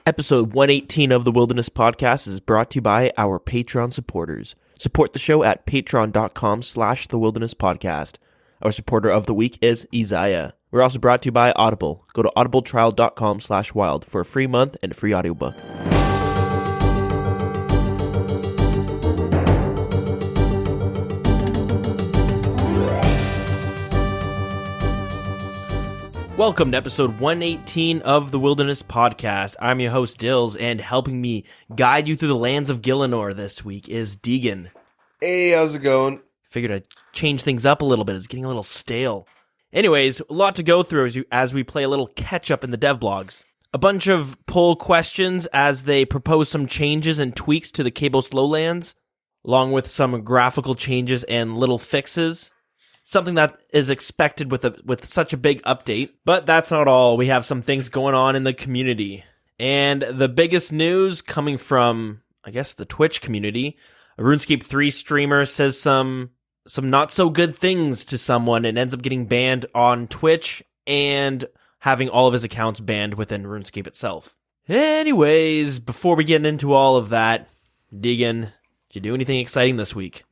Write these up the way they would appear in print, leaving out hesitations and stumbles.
Episode 118 of the Wilderness Podcast is brought to you by our Patreon supporters. Support the show at patreon.com/thewildernesspodcast. Our supporter of the week is Ezia. We're also brought to you by Audible. Go to audibletrial.com/wild for a free month and a free audiobook. Welcome to episode 118 of the Wilderness Podcast. I'm your host, Dills, and helping me guide you through the lands of Gielinor this week is Deegan. Hey, how's it going? Figured I'd change things up a little bit. It's getting a little stale. Anyways, a lot to go through as we play a little catch-up in the dev blogs. A bunch of poll questions as they propose some changes and tweaks to the Kebo Lowlands, along with some graphical changes and little fixes. Something that is expected with such a big update. But that's not all. We have some things going on in the community. And the biggest news coming from, I guess, the Twitch community. A RuneScape 3 streamer says some not so good things to someone and ends up getting banned on Twitch and having all of his accounts banned within RuneScape itself. Anyways, before we get into all of that, Deegan, did you do anything exciting this week?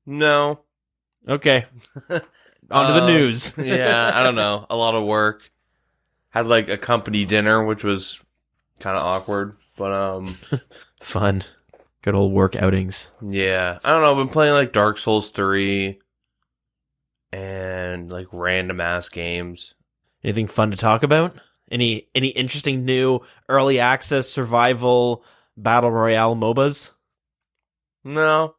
No. Okay. On to the news. Yeah, I don't know. A lot of work. Had like a company dinner, which was kind of awkward, but fun. Good old work outings. Yeah. I don't know. I've been playing like Dark Souls 3 and like random ass games. Anything fun to talk about? Any interesting new early access survival battle royale MOBAs? No.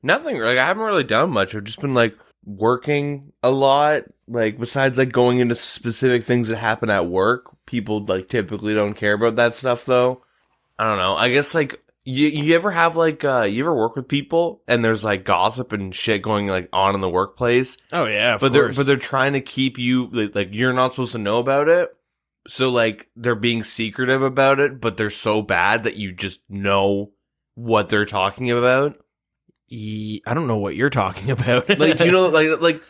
Nothing. Like, I haven't really done much. I've just been like working a lot. Like, besides like going into specific things that happen at work, people like typically don't care about that stuff though. I don't know. I guess like you ever have like you ever work with people and there's like gossip and shit going like on in the workplace? Oh yeah, but they're trying to keep you like you're not supposed to know about it. So like they're being secretive about it, but they're so bad that you just know what they're talking about. I don't know what you're talking about. Like, do you know, like,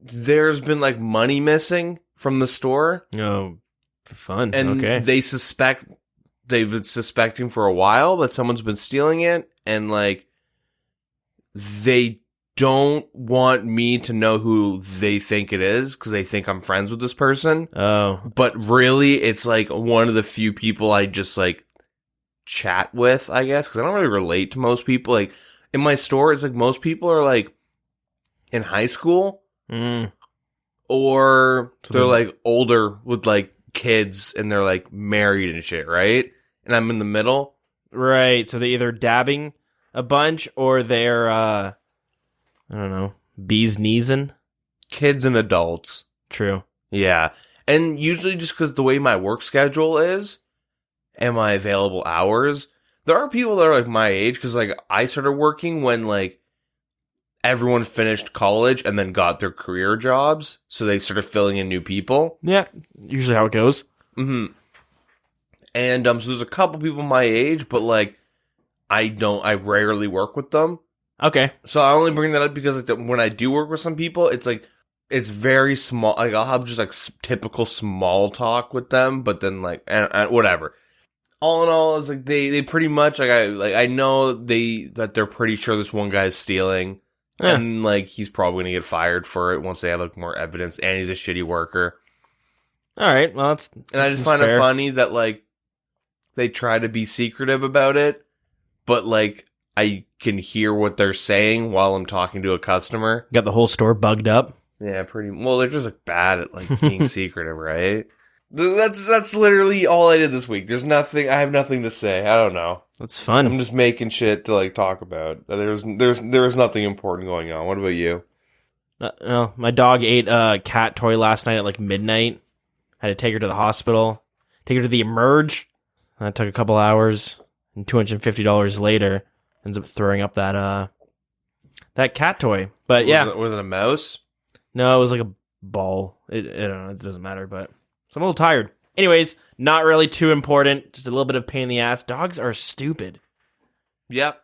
there's been, like, money missing from the store. Oh, fun. And okay. they've been suspecting for a while that someone's been stealing it, and, like, they don't want me to know who they think it is, because they think I'm friends with this person. Oh. But really, it's, like, one of the few people I just, like, chat with, I guess, because I don't really relate to most people, like, in my store, it's like most people are like in high school or they're like older with like kids and they're like married and shit, right? And I'm in the middle. Right. So they're either dabbing a bunch or they're, I don't know, bees kneesing. Kids and adults. True. Yeah. And usually just because the way my work schedule is and my available hours, there are people that are, like, my age, because, like, I started working when, like, everyone finished college and then got their career jobs, so they started filling in new people. Yeah, usually how it goes. Mm-hmm. And, so there's a couple people my age, but, like, I rarely work with them. Okay. So I only bring that up because, like, when I do work with some people, it's, like, it's very small. Like, I'll have just, like, typical small talk with them, but then, like, and whatever. All in all, it's like they pretty much I know that they're pretty sure this one guy's stealing, and like he's probably gonna get fired for it once they have like more evidence, and he's a shitty worker. All right, well I just find it funny that like they try to be secretive about it, but like I can hear what they're saying while I'm talking to a customer. Got the whole store bugged up. Yeah, pretty well. They're just like bad at like being secretive, right? That's literally all I did this week. There's nothing. I have nothing to say. I don't know. That's fun. I'm just making shit to like talk about. There's nothing important going on. What about you? No, my dog ate a cat toy last night at like midnight. Had to take her to the hospital. Take her to the Emerge. That took a couple hours. And $250 later, ends up throwing up that cat toy. But yeah, was it a mouse? No, it was like a ball. I don't know. It doesn't matter, but. So I'm a little tired. Anyways, not really too important. Just a little bit of pain in the ass. Dogs are stupid. Yep.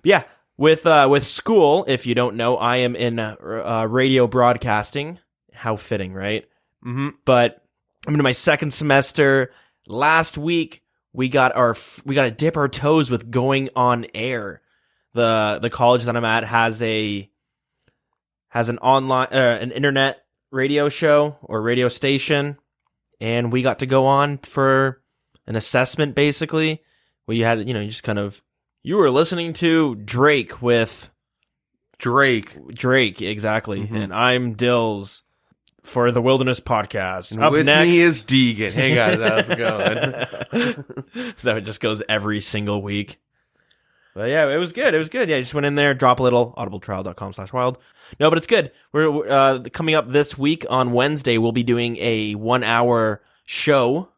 But yeah, with school, if you don't know, I am in radio broadcasting. How fitting, right? Mm-hmm. But I'm into my second semester. Last week we got to dip our toes with going on air. The college that I'm at has an online an internet radio show or radio station, and we got to go on for an assessment basically. Where you had, you were listening to Drake with Drake, exactly. Mm-hmm. And I'm Dills for the Wilderness Podcast. And Up with next me is Deegan. Hey guys, how's it going? So it just goes every single week. But yeah, it was good. Yeah, I just went in there, drop a little, audibletrial.com/wild. No, but it's good. We're coming up this week on Wednesday. We'll be doing a 1-hour show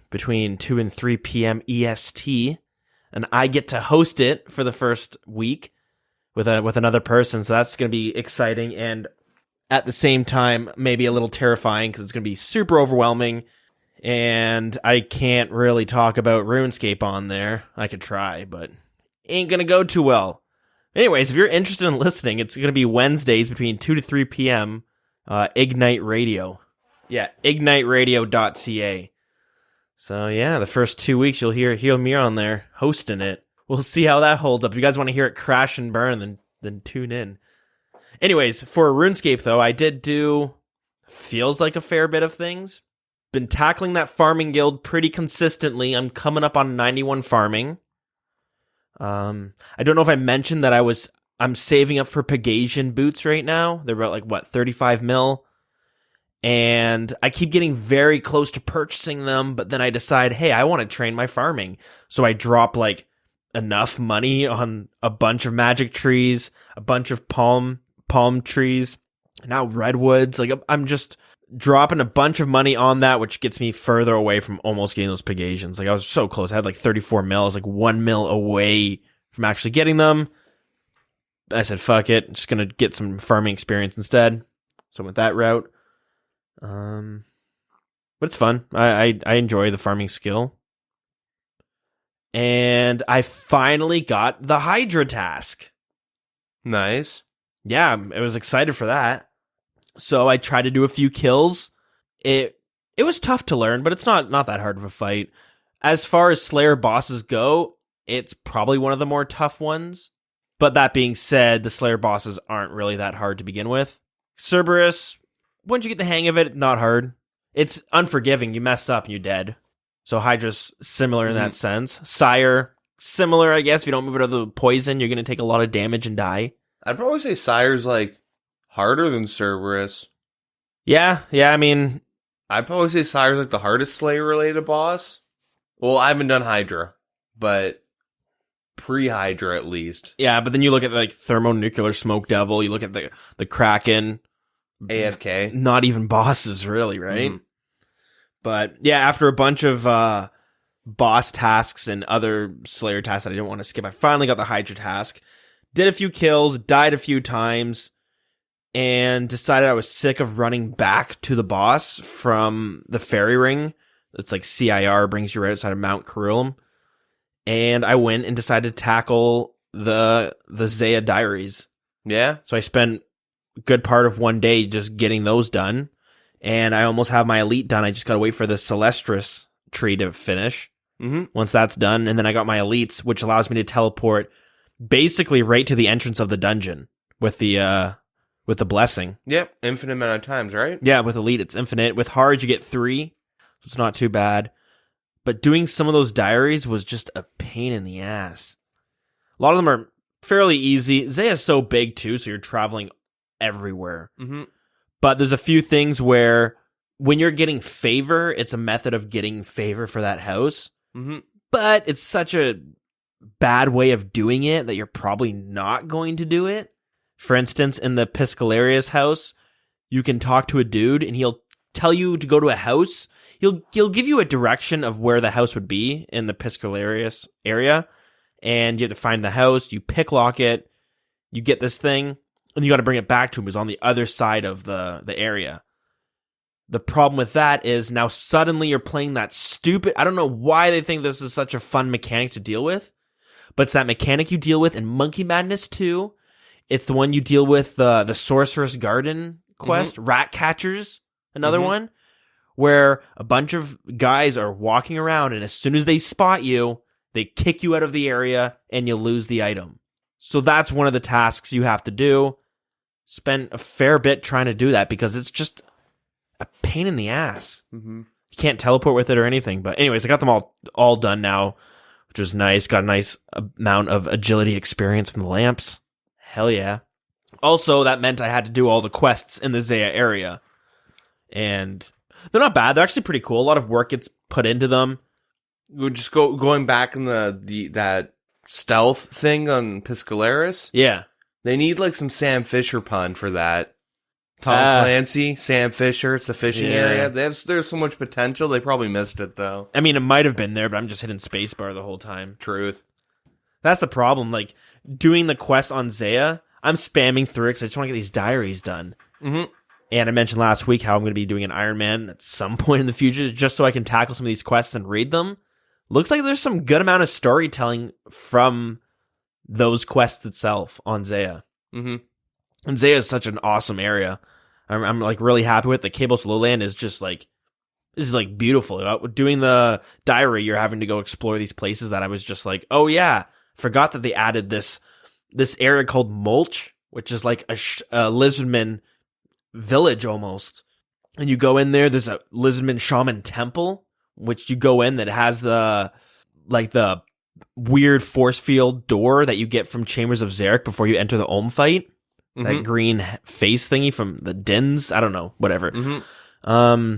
between 2 and 3 p.m. EST. And I get to host it for the first week with another person. So that's going to be exciting. And at the same time, maybe a little terrifying because it's going to be super overwhelming. And I can't really talk about RuneScape on there. I could try, but ain't going to go too well. Anyways, if you're interested in listening, it's going to be Wednesdays between 2 to 3 p.m. Ignite Radio. Yeah, igniteradio.ca. So yeah, the first 2 weeks you'll hear me on there hosting it. We'll see how that holds up. If you guys want to hear it crash and burn, then tune in. Anyways, for RuneScape though, I did do feels like a fair bit of things. Been tackling that farming guild pretty consistently. I'm coming up on 91 farming. I don't know if I mentioned that I'm saving up for Pegasian boots right now. They're about 35 mil. And I keep getting very close to purchasing them, but then I decide, hey, I want to train my farming. So I drop enough money on a bunch of magic trees, a bunch of palm trees, now redwoods. I'm just dropping a bunch of money on that, which gets me further away from almost getting those Pegasians. I was so close. I had 34 mil. I was 1 mil away from actually getting them. I said, fuck it. I'm just going to get some farming experience instead. So I went that route. But it's fun. I enjoy the farming skill. And I finally got the Hydra task. Nice. Yeah, I was excited for that. So I tried to do a few kills. It was tough to learn, but it's not that hard of a fight. As far as Slayer bosses go, it's probably one of the more tough ones. But that being said, the Slayer bosses aren't really that hard to begin with. Cerberus, once you get the hang of it, not hard. It's unforgiving. You mess up and you're dead. So Hydra's similar in that sense. Sire, similar, I guess. If you don't move it out of the poison, you're going to take a lot of damage and die. I'd probably say Sire's harder than Cerberus. Yeah, I mean, I'd probably say Sire's the hardest Slayer-related boss. Well, I haven't done Hydra, but pre-Hydra at least. Yeah, but then you look at Thermonuclear Smoke Devil, you look at the Kraken. AFK. Not even bosses, really, right? Mm-hmm. But yeah, after a bunch of boss tasks and other Slayer tasks that I didn't want to skip, I finally got the Hydra task. Did a few kills, died a few times, and decided I was sick of running back to the boss from the fairy ring. It's CIR, brings you right outside of Mount Carilum. And I went and decided to tackle the Ezia diaries. Yeah? So I spent a good part of one day just getting those done. And I almost have my elite done. I just gotta wait for the Celestris tree to finish. Mm-hmm. Once that's done, and then I got my elites, which allows me to teleport basically right to the entrance of the dungeon with the blessing. Yep, infinite amount of times, right? Yeah, with elite it's infinite. With hard you get 3, so it's not too bad. But doing some of those diaries was just a pain in the ass. A lot of them are fairly easy. Zea's so big too, so you're traveling everywhere. Mm-hmm. But there's a few things where when you're getting favor, it's a method of getting favor for that house. Mm-hmm. But it's such a bad way of doing it that you're probably not going to do it. For instance, in the Piscalarius house, you can talk to a dude and he'll tell you to go to a house. He'll give you a direction of where the house would be in the Piscalarius area. And you have to find the house, you picklock it, you get this thing, and you got to bring it back to him. He's on the other side of the area. The problem with that is now suddenly you're playing that stupid... I don't know why they think this is such a fun mechanic to deal with, but it's that mechanic you deal with in Monkey Madness 2. It's the one you deal with the Sorceress Garden quest, Rat Catchers, another one, where a bunch of guys are walking around, and as soon as they spot you, they kick you out of the area, and you lose the item. So that's one of the tasks you have to do. Spend a fair bit trying to do that, because it's just a pain in the ass. Mm-hmm. You can't teleport with it or anything. But anyways, I got them all done now, which was nice. Got a nice amount of agility experience from the lamps. Hell yeah. Also, that meant I had to do all the quests in the Zaya area. And they're not bad. They're actually pretty cool. A lot of work gets put into them. We're just going back in that stealth thing on Piscalaris. Yeah. They need like some Sam Fisher pun for that. Tom Clancy, Sam Fisher, it's the fishing area. There's so much potential. They probably missed it though. I mean, it might have been there, but I'm just hitting spacebar the whole time. Truth. That's the problem. Like, doing the quest on Zaya, I'm spamming through it because I just want to get these diaries done. Mm-hmm. And I mentioned last week how I'm going to be doing an Iron Man at some point in the future, just so I can tackle some of these quests and read them. Looks like there's some good amount of storytelling from those quests itself on Zaya. Mm-hmm. And Zaya is such an awesome area. I'm like really happy with it. The Kebo's Lowland is just like, this is like beautiful. Doing the diary, you're having to go explore these places that I was just like, oh yeah, forgot that they added this area called Mulch, which is like a lizardman village almost. And you go in there, there's a lizardman shaman temple, which you go in that has the weird force field door that you get from Chambers of Zarek before you enter the Olm fight. Mm-hmm. That green face thingy from the Dins. I don't know, whatever. Mm-hmm.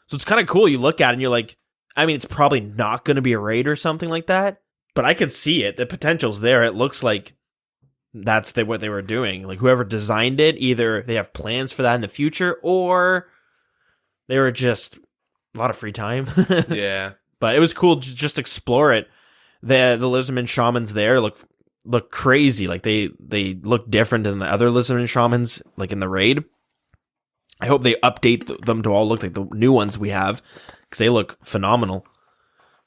So it's kind of cool. You look at it and you're like, I mean, it's probably not going to be a raid or something like that, but I could see it. The potential's there. It looks like that's what they were doing. Like, whoever designed it, either they have plans for that in the future, or they were just a lot of free time. Yeah. But it was cool to just explore it. The Lizardman shamans there look crazy. Like, they look different than the other Lizardman shamans, like in the raid. I hope they update them to all look like the new ones we have, because they look phenomenal.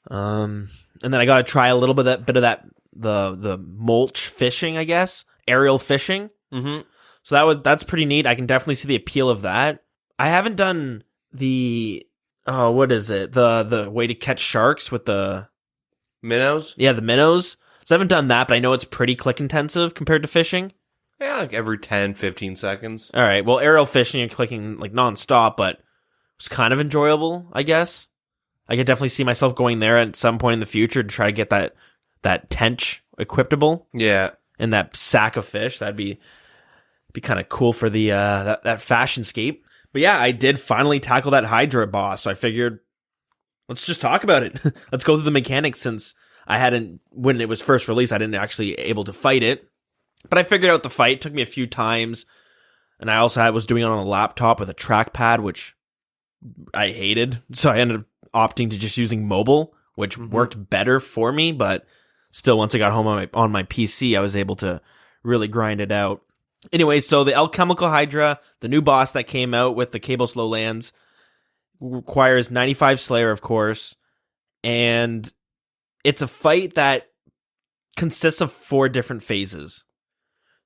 And then I got to try a little bit of that the mulch fishing, I guess, aerial fishing. Mm-hmm. So that's pretty neat. I can definitely see the appeal of that. I haven't done the what is it? The way to catch sharks with the minnows. Yeah, the minnows. So I haven't done that, but I know it's pretty click intensive compared to fishing. Yeah, like every 10-15 seconds. All right. Well, aerial fishing and clicking like nonstop, but it was kind of enjoyable, I guess. I could definitely see myself going there at some point in the future to try to get that tench equipable. Yeah. And that sack of fish. That'd be kind of cool for the that fashion scape. But yeah, I did finally tackle that Hydra boss. So I figured, let's just talk about it. Let's go through the mechanics, since when it was first released, I didn't actually able to fight it. But I figured out the fight. It took me a few times. And I also was doing it on a laptop with a trackpad, which I hated. So I ended up opting to just using mobile, which worked better for me. But still, once I got home on my PC, I was able to really grind it out. Anyway, so the Alchemical Hydra, the new boss that came out with the Kebo Lowlands, requires 95 Slayer, of course. And it's a fight that consists of 4 different phases.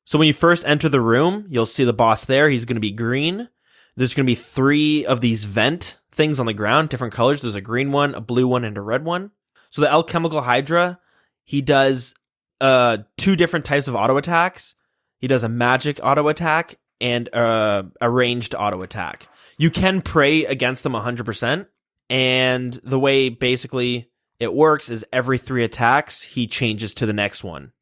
So when you first enter the room, you'll see the boss there. He's going to be green. There's going to be 3 of these vent things on the ground, different colors. There's a green one, a blue one, and a red one. So the Alchemical Hydra, he does 2 different types of auto attacks. He does a magic auto attack and a ranged auto attack. You can pray against them 100%. And the way basically it works is every 3 attacks, he changes to the next one.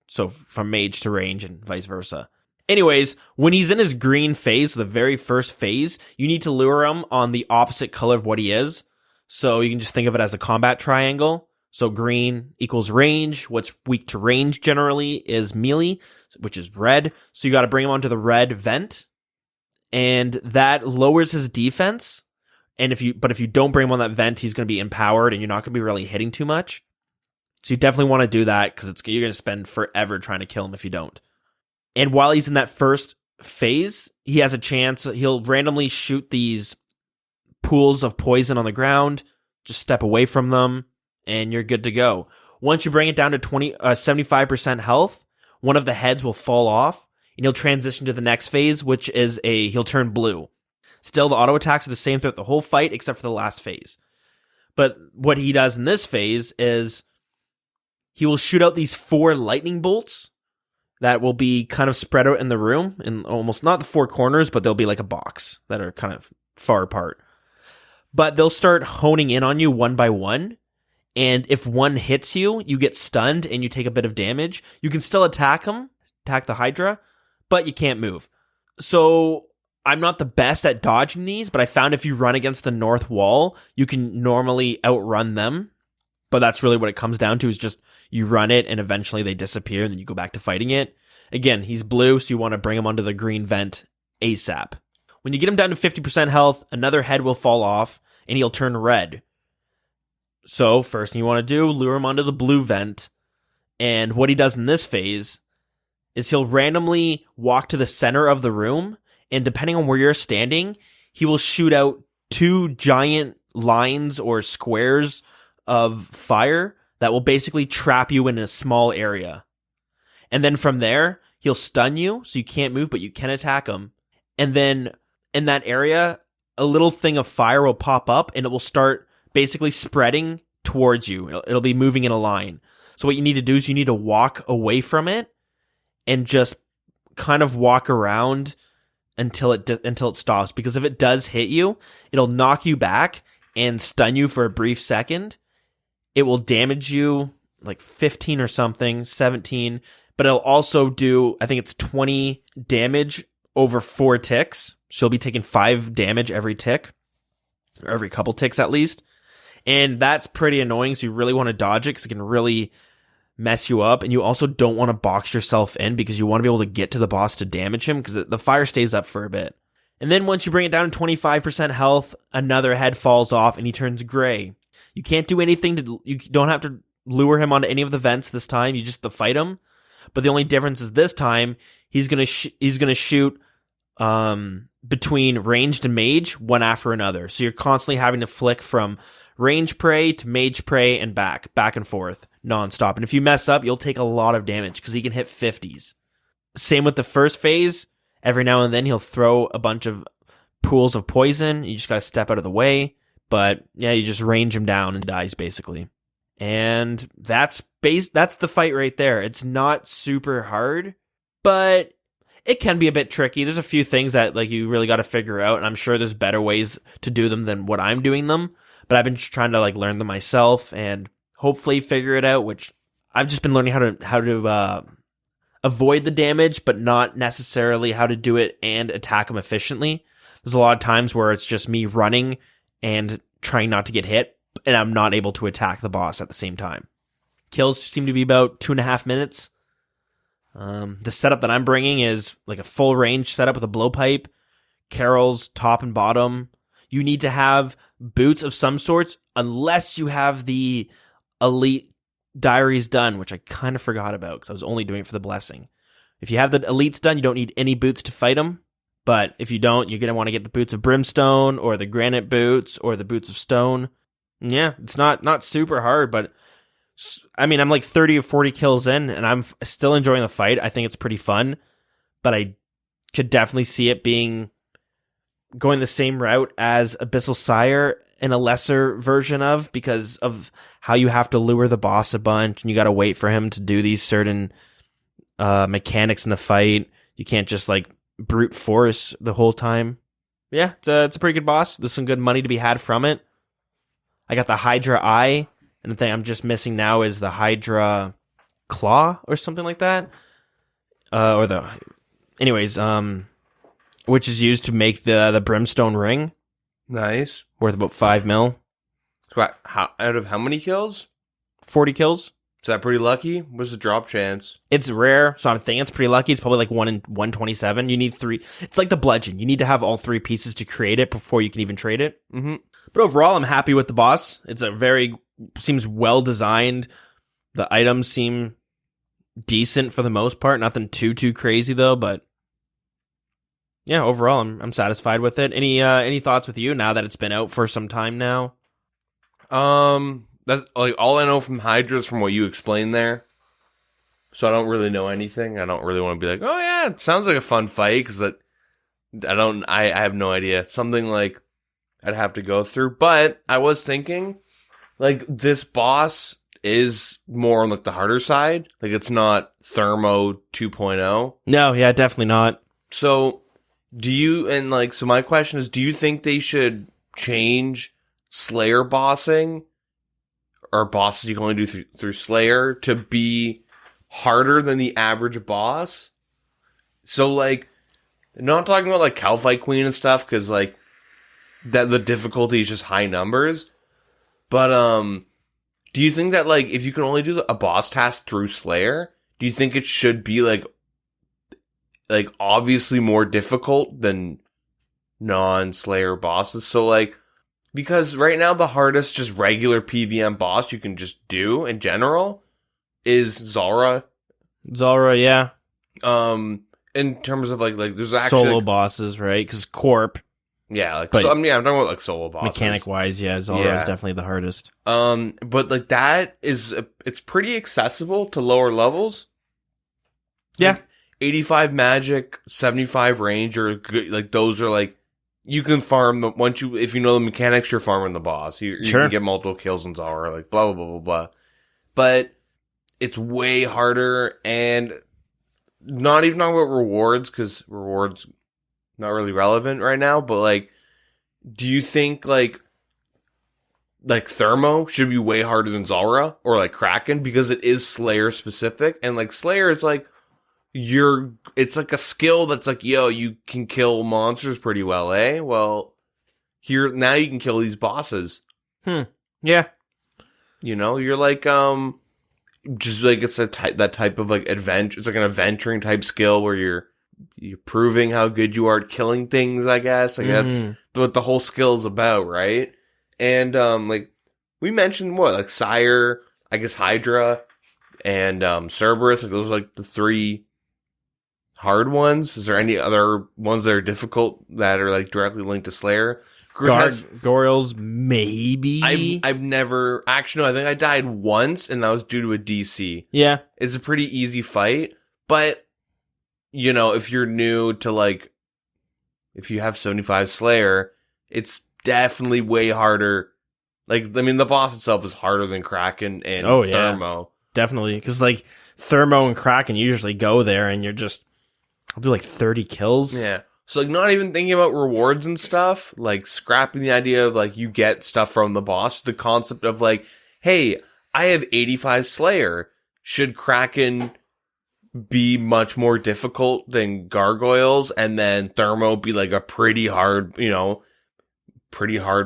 So from mage to range and vice versa. Anyways, when he's in his green phase, the very first phase, you need to lure him on the opposite color of what he is. So you can just think of it as a combat triangle. So green equals range. What's weak to range generally is melee, which is red. So you got to bring him onto the red vent. And that lowers his defense. And if you don't bring him on that vent, he's going to be empowered and you're not going to be really hitting too much. So you definitely want to do that, because you're going to spend forever trying to kill him if you don't. And while he's in that first phase, he has a chance. He'll randomly shoot these pools of poison on the ground. Just step away from them, and you're good to go. Once you bring it down to 75% health, one of the heads will fall off, and he'll transition to the next phase, which is he'll turn blue. Still, the auto attacks are the same throughout the whole fight, except for the last phase. But what he does in this phase is he will shoot out these 4 lightning bolts that will be kind of spread out in the room, in almost not the 4 corners, but they'll be like a box that are kind of far apart. But they'll start honing in on you one by one. And if one hits you, you get stunned and you take a bit of damage. You can still attack the Hydra, but you can't move. So I'm not the best at dodging these, but I found if you run against the north wall, you can normally outrun them. But that's really what it comes down to, is just you run it and eventually they disappear and then you go back to fighting it. Again, he's blue, so you want to bring him onto the green vent ASAP. When you get him down to 50% health, another head will fall off and he'll turn red. So, first thing you want to do, lure him onto the blue vent. And what he does in this phase is he'll randomly walk to the center of the room, and depending on where you're standing, he will shoot out 2 giant lines or squares of fire that will basically trap you in a small area. And then from there, he'll stun you, so you can't move, but you can attack him. And then in that area, a little thing of fire will pop up, and it will start basically spreading towards you. It'll be moving in a line. So what you need to do is you need to walk away from it and just kind of walk around until it stops. Because if it does hit you, it'll knock you back and stun you for a brief second. It will damage you like 15 or something, 17. But it'll also do, I think it's 20 damage over 4 ticks. She'll be taking 5 damage every tick, or every couple ticks at least. And that's pretty annoying, so you really want to dodge it because it can really mess you up. And you also don't want to box yourself in because you want to be able to get to the boss to damage him because the fire stays up for a bit. And then once you bring it down to 25% health, another head falls off and he turns gray. You can't do anything you don't have to lure him onto any of the vents this time. You just fight him. But the only difference is this time he's gonna shoot between ranged and mage, one after another. So you're constantly having to flick from range prey to mage prey and back and forth nonstop. And if you mess up, you'll take a lot of damage because he can hit 50s. Same with the first phase. Every now and then he'll throw a bunch of pools of poison. You just gotta step out of the way. But yeah, you just range him down and he dies basically. And that's the fight right there. It's not super hard, but it can be a bit tricky. There's a few things that you really got to figure out, and I'm sure there's better ways to do them than what I'm doing them. But I've been trying to learn them myself and hopefully figure it out. Which I've just been learning how to avoid the damage, but not necessarily how to do it and attack them efficiently. There's a lot of times where it's just me running and trying not to get hit, and I'm not able to attack the boss at the same time. Kills seem to be about 2.5 minutes. The setup that I'm bringing is like a full range setup with a blowpipe, Carol's top and bottom. You need to have boots of some sorts unless you have the elite diaries done, which I kind of forgot about because I was only doing it for the blessing. If you have the elites done, you don't need any boots to fight them. But if you don't, you're going to want to get the boots of brimstone or the granite boots or the boots of stone. Yeah, it's not super hard, but I mean, I'm like 30 or 40 kills in, and I'm still enjoying the fight. I think it's pretty fun, but I could definitely see it going the same route as Abyssal Sire in a lesser version of, because of how you have to lure the boss a bunch, and you got to wait for him to do these certain mechanics in the fight. You can't just brute force the whole time. Yeah, it's a pretty good boss. There's some good money to be had from it. I got the Hydra Eye, and the thing I'm just missing now is the Hydra Claw or something like that. Which is used to make the Brimstone Ring. Nice. Worth about 5 mil. So out of how many kills? 40 kills. Is that pretty lucky? What's the drop chance? It's rare, so I'm thinking it's pretty lucky. It's probably 1 in 127. You need 3. It's like the bludgeon. You need to have all 3 pieces to create it before you can even trade it. Mm-hmm. But overall, I'm happy with the boss. It's seems well designed. The items seem decent for the most part. Nothing too crazy though, but yeah, overall I'm satisfied with it. Any thoughts with you now that it's been out for some time now? That's all I know from Hydra is from what you explained there. So I don't really know anything. I don't really want to be oh yeah, it sounds like a fun fight, because I have no idea. Something like I'd have to go through. But I was thinking, like, this boss is more on, like, the harder side. Like, it's not Thermo 2.0. No, yeah, definitely not. So, so my question is, do you think they should change Slayer bossing, or bosses you can only do through Slayer, to be harder than the average boss? So, like, not talking about, like, Calphite Queen and stuff, because, like, that the difficulty is just high numbers. But, do you think that, like, if you can only do a boss task through Slayer, do you think it should be, like obviously more difficult than non-Slayer bosses? So, like, because right now the hardest just regular PvM boss you can just do in general is Zulrah. Zulrah, yeah. In terms of, like there's actually solo bosses, right? Because Corp. Yeah, like, but so, I mean, I'm talking about, like, solo bosses. Mechanic-wise, yeah, Zulrah is definitely the hardest. But, like, that is, it's pretty accessible to lower levels. Yeah. Like, 85 magic, 75 range, or good, like, those are, like, you can farm them, if you know the mechanics, you're farming the boss. You can get multiple kills in Zulrah, like, blah, blah, blah, blah, blah. But it's way harder, and not even talking about rewards, because rewards not really relevant right now, but, like, do you think, like Thermo should be way harder than Zulrah, or, like, Kraken, because it is Slayer specific, and, like, Slayer is, like, it's, like, a skill that's, like, yo, you can kill monsters pretty well, eh? Well, now you can kill these bosses. Yeah. You know, you're, like, just, like, it's that type of, like, adventure, it's, like, an adventuring type skill where you're proving how good you are at killing things, I guess. Like, that's what the whole skill is about, right? And, like, we mentioned, like, Sire, I guess Hydra, and, Cerberus. Like, those are, like, the three hard ones. Is there any other ones that are difficult that are, like, directly linked to Slayer? Gargoyles, maybe? I've never... Actually, no, I think I died once, and that was due to a DC. Yeah. It's a pretty easy fight, but... You know, if you're new to, like, if you have 75 Slayer, it's definitely way harder. Like, I mean, the boss itself is harder than Kraken and Thermo. Definitely. Because, like, Thermo and Kraken usually go there and you're just, I'll do, like, 30 kills. Yeah. So, like, not even thinking about rewards and stuff, like, scrapping the idea of, like, you get stuff from the boss, the concept of, like, hey, I have 85 Slayer. Should Kraken be much more difficult than Gargoyles, and then Thermo be, like, a pretty hard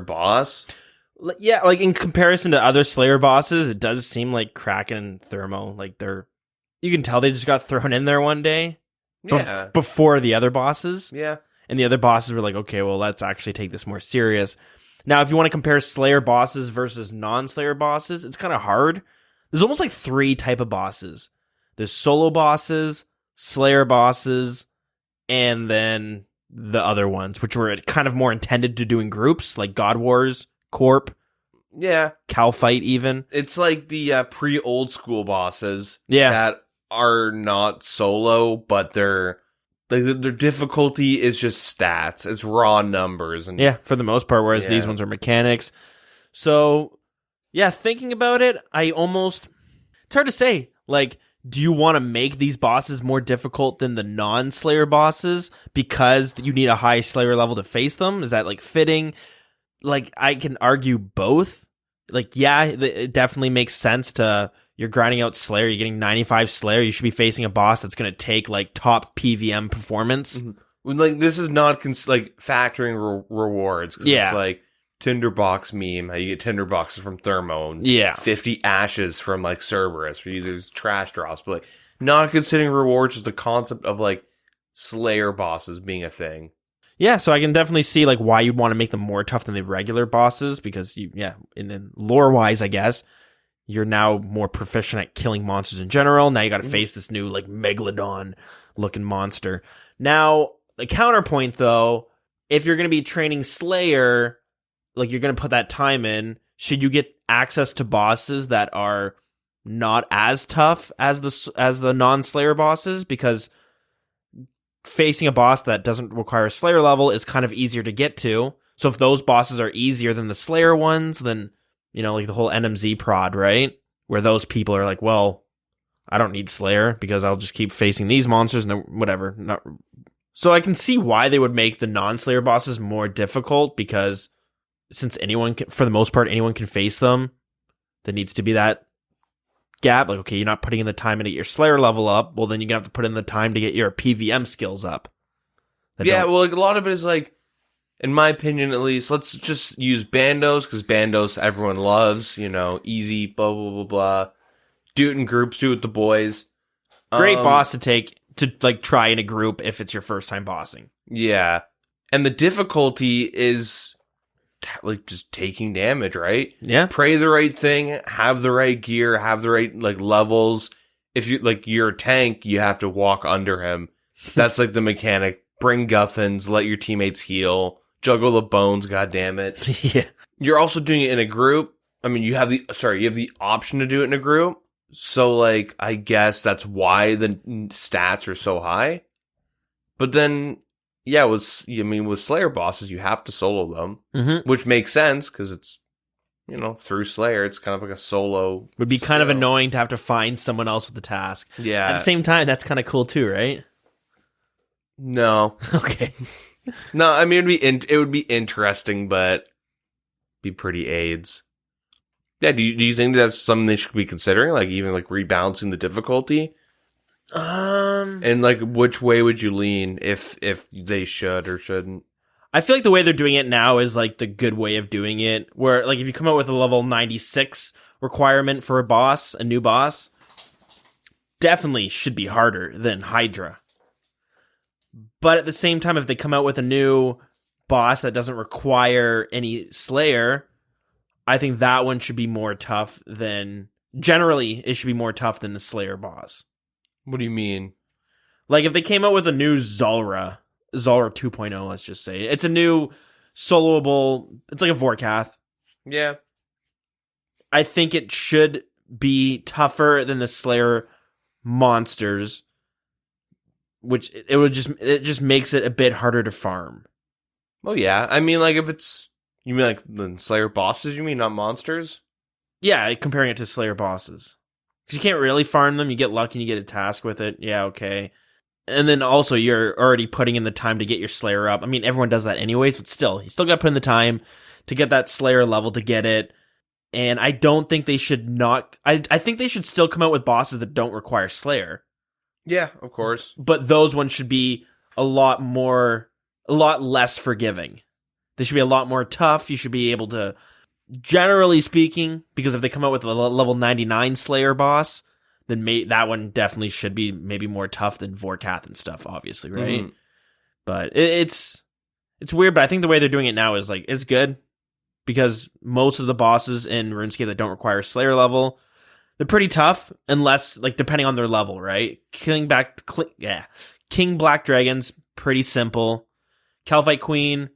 boss? Yeah, like, in comparison to other Slayer bosses, it does seem like Kraken and Thermo, like, you can tell they just got thrown in there one day. Yeah. Before the other bosses. Yeah. And the other bosses were like, okay, well, let's actually take this more serious. Now, if you want to compare Slayer bosses versus non-Slayer bosses, it's kind of hard. There's almost like 3 type of bosses. There's solo bosses, Slayer bosses, and then the other ones, which were kind of more intended to do in groups, like God Wars, Corp, Calphite even. It's like the pre-old school bosses that are not solo, but their difficulty is just stats. It's raw numbers. And yeah, for the most part, whereas these ones are mechanics. So, yeah, thinking about it, it's hard to say, like, do you want to make these bosses more difficult than the non-Slayer bosses because you need a high Slayer level to face them? Is that, like, fitting? Like, I can argue both. Like, yeah, it definitely makes sense you're grinding out Slayer, you're getting 95 Slayer, you should be facing a boss that's going to take, like, top PvM performance. Mm-hmm. Like, this is not, factoring rewards. Yeah. It's like, Tinderbox meme, how you get Tinderboxes from Thermo, and 50 ashes from, like, Cerberus, where there's trash drops, but, like, not considering rewards, just the concept of, like, Slayer bosses being a thing. Yeah, so I can definitely see, like, why you'd want to make them more tough than the regular bosses, because, in lore-wise, I guess, you're now more proficient at killing monsters in general. Now you got to face this new, like, Megalodon-looking monster. Now, the counterpoint, though, if you're going to be training Slayer, like, you're going to put that time in, should you get access to bosses that are not as tough as the non-Slayer bosses? Because facing a boss that doesn't require a Slayer level is kind of easier to get to. So if those bosses are easier than the Slayer ones, then, like the whole NMZ prod, right? Where those people are like, well, I don't need Slayer because I'll just keep facing these monsters and whatever. So I can see why they would make the non-Slayer bosses more difficult, because since for the most part, anyone can face them, there needs to be that gap. Like, okay, you're not putting in the time to get your Slayer level up. Well, then you're going to have to put in the time to get your PVM skills up. Well, like, a lot of it is like, in my opinion at least, let's just use Bandos, because Bandos everyone loves, easy, blah, blah, blah, blah. Do it in groups, do it with the boys. Great boss to take, to like try in a group if it's your first time bossing. Yeah. And the difficulty is like just taking damage, right? Yeah. Pray the right thing, have the right gear, have the right like levels. If you're a tank, you have to walk under him. That's like the mechanic. Bring Guthans, let your teammates heal, juggle the bones, goddammit. Yeah. You're also doing it in a group. I mean, you have the option to do it in a group. So like, I guess that's why the stats are so high. But then, yeah, with Slayer bosses, you have to solo them, which makes sense because it's, through Slayer, it's kind of like a solo. Would be kind of annoying to have to find someone else with the task. Yeah. At the same time, that's kind of cool too, right? No. Okay. No, I mean, it would be interesting, but be pretty AIDS. Yeah, do you think that's something they should be considering? Like, even like rebalancing the difficulty? And like, which way would you lean if they should or shouldn't? I feel like the way they're doing it now is like the good way of doing it, where like if you come out with a level 96 requirement for a new boss, definitely should be harder than Hydra. But at the same time, if they come out with a new boss that doesn't require any Slayer, I think that one should be more tough generally, it should be more tough than the Slayer boss. What do you mean? Like, if they came out with a new Zulrah 2.0, let's just say. It's a new soloable, it's like a Vorkath. Yeah. I think it should be tougher than the Slayer monsters, which it just makes it a bit harder to farm. Oh, yeah. I mean, like, you mean like the Slayer bosses, you mean, not monsters? Yeah, comparing it to Slayer bosses. Because you can't really farm them, you get lucky and you get a task with it. Yeah, okay. And then also, you're already putting in the time to get your Slayer up. I mean, everyone does that anyways, but still, you still got to put in the time to get that Slayer level to get it. And I don't think they should not... I think they should still come out with bosses that don't require Slayer. Yeah, of course. But those ones should be a lot less forgiving. They should be a lot more tough. You should be able to, generally speaking, because if they come out with a level 99 Slayer boss, then that one definitely should be maybe more tough than Vorkath and stuff, obviously, right? Mm-hmm. But it's weird, but I think the way they're doing it now is like, it's good. Because most of the bosses in RuneScape that don't require Slayer level, they're pretty tough, unless, like, depending on their level, right? King Black Dragon's pretty simple. Calphite Queen,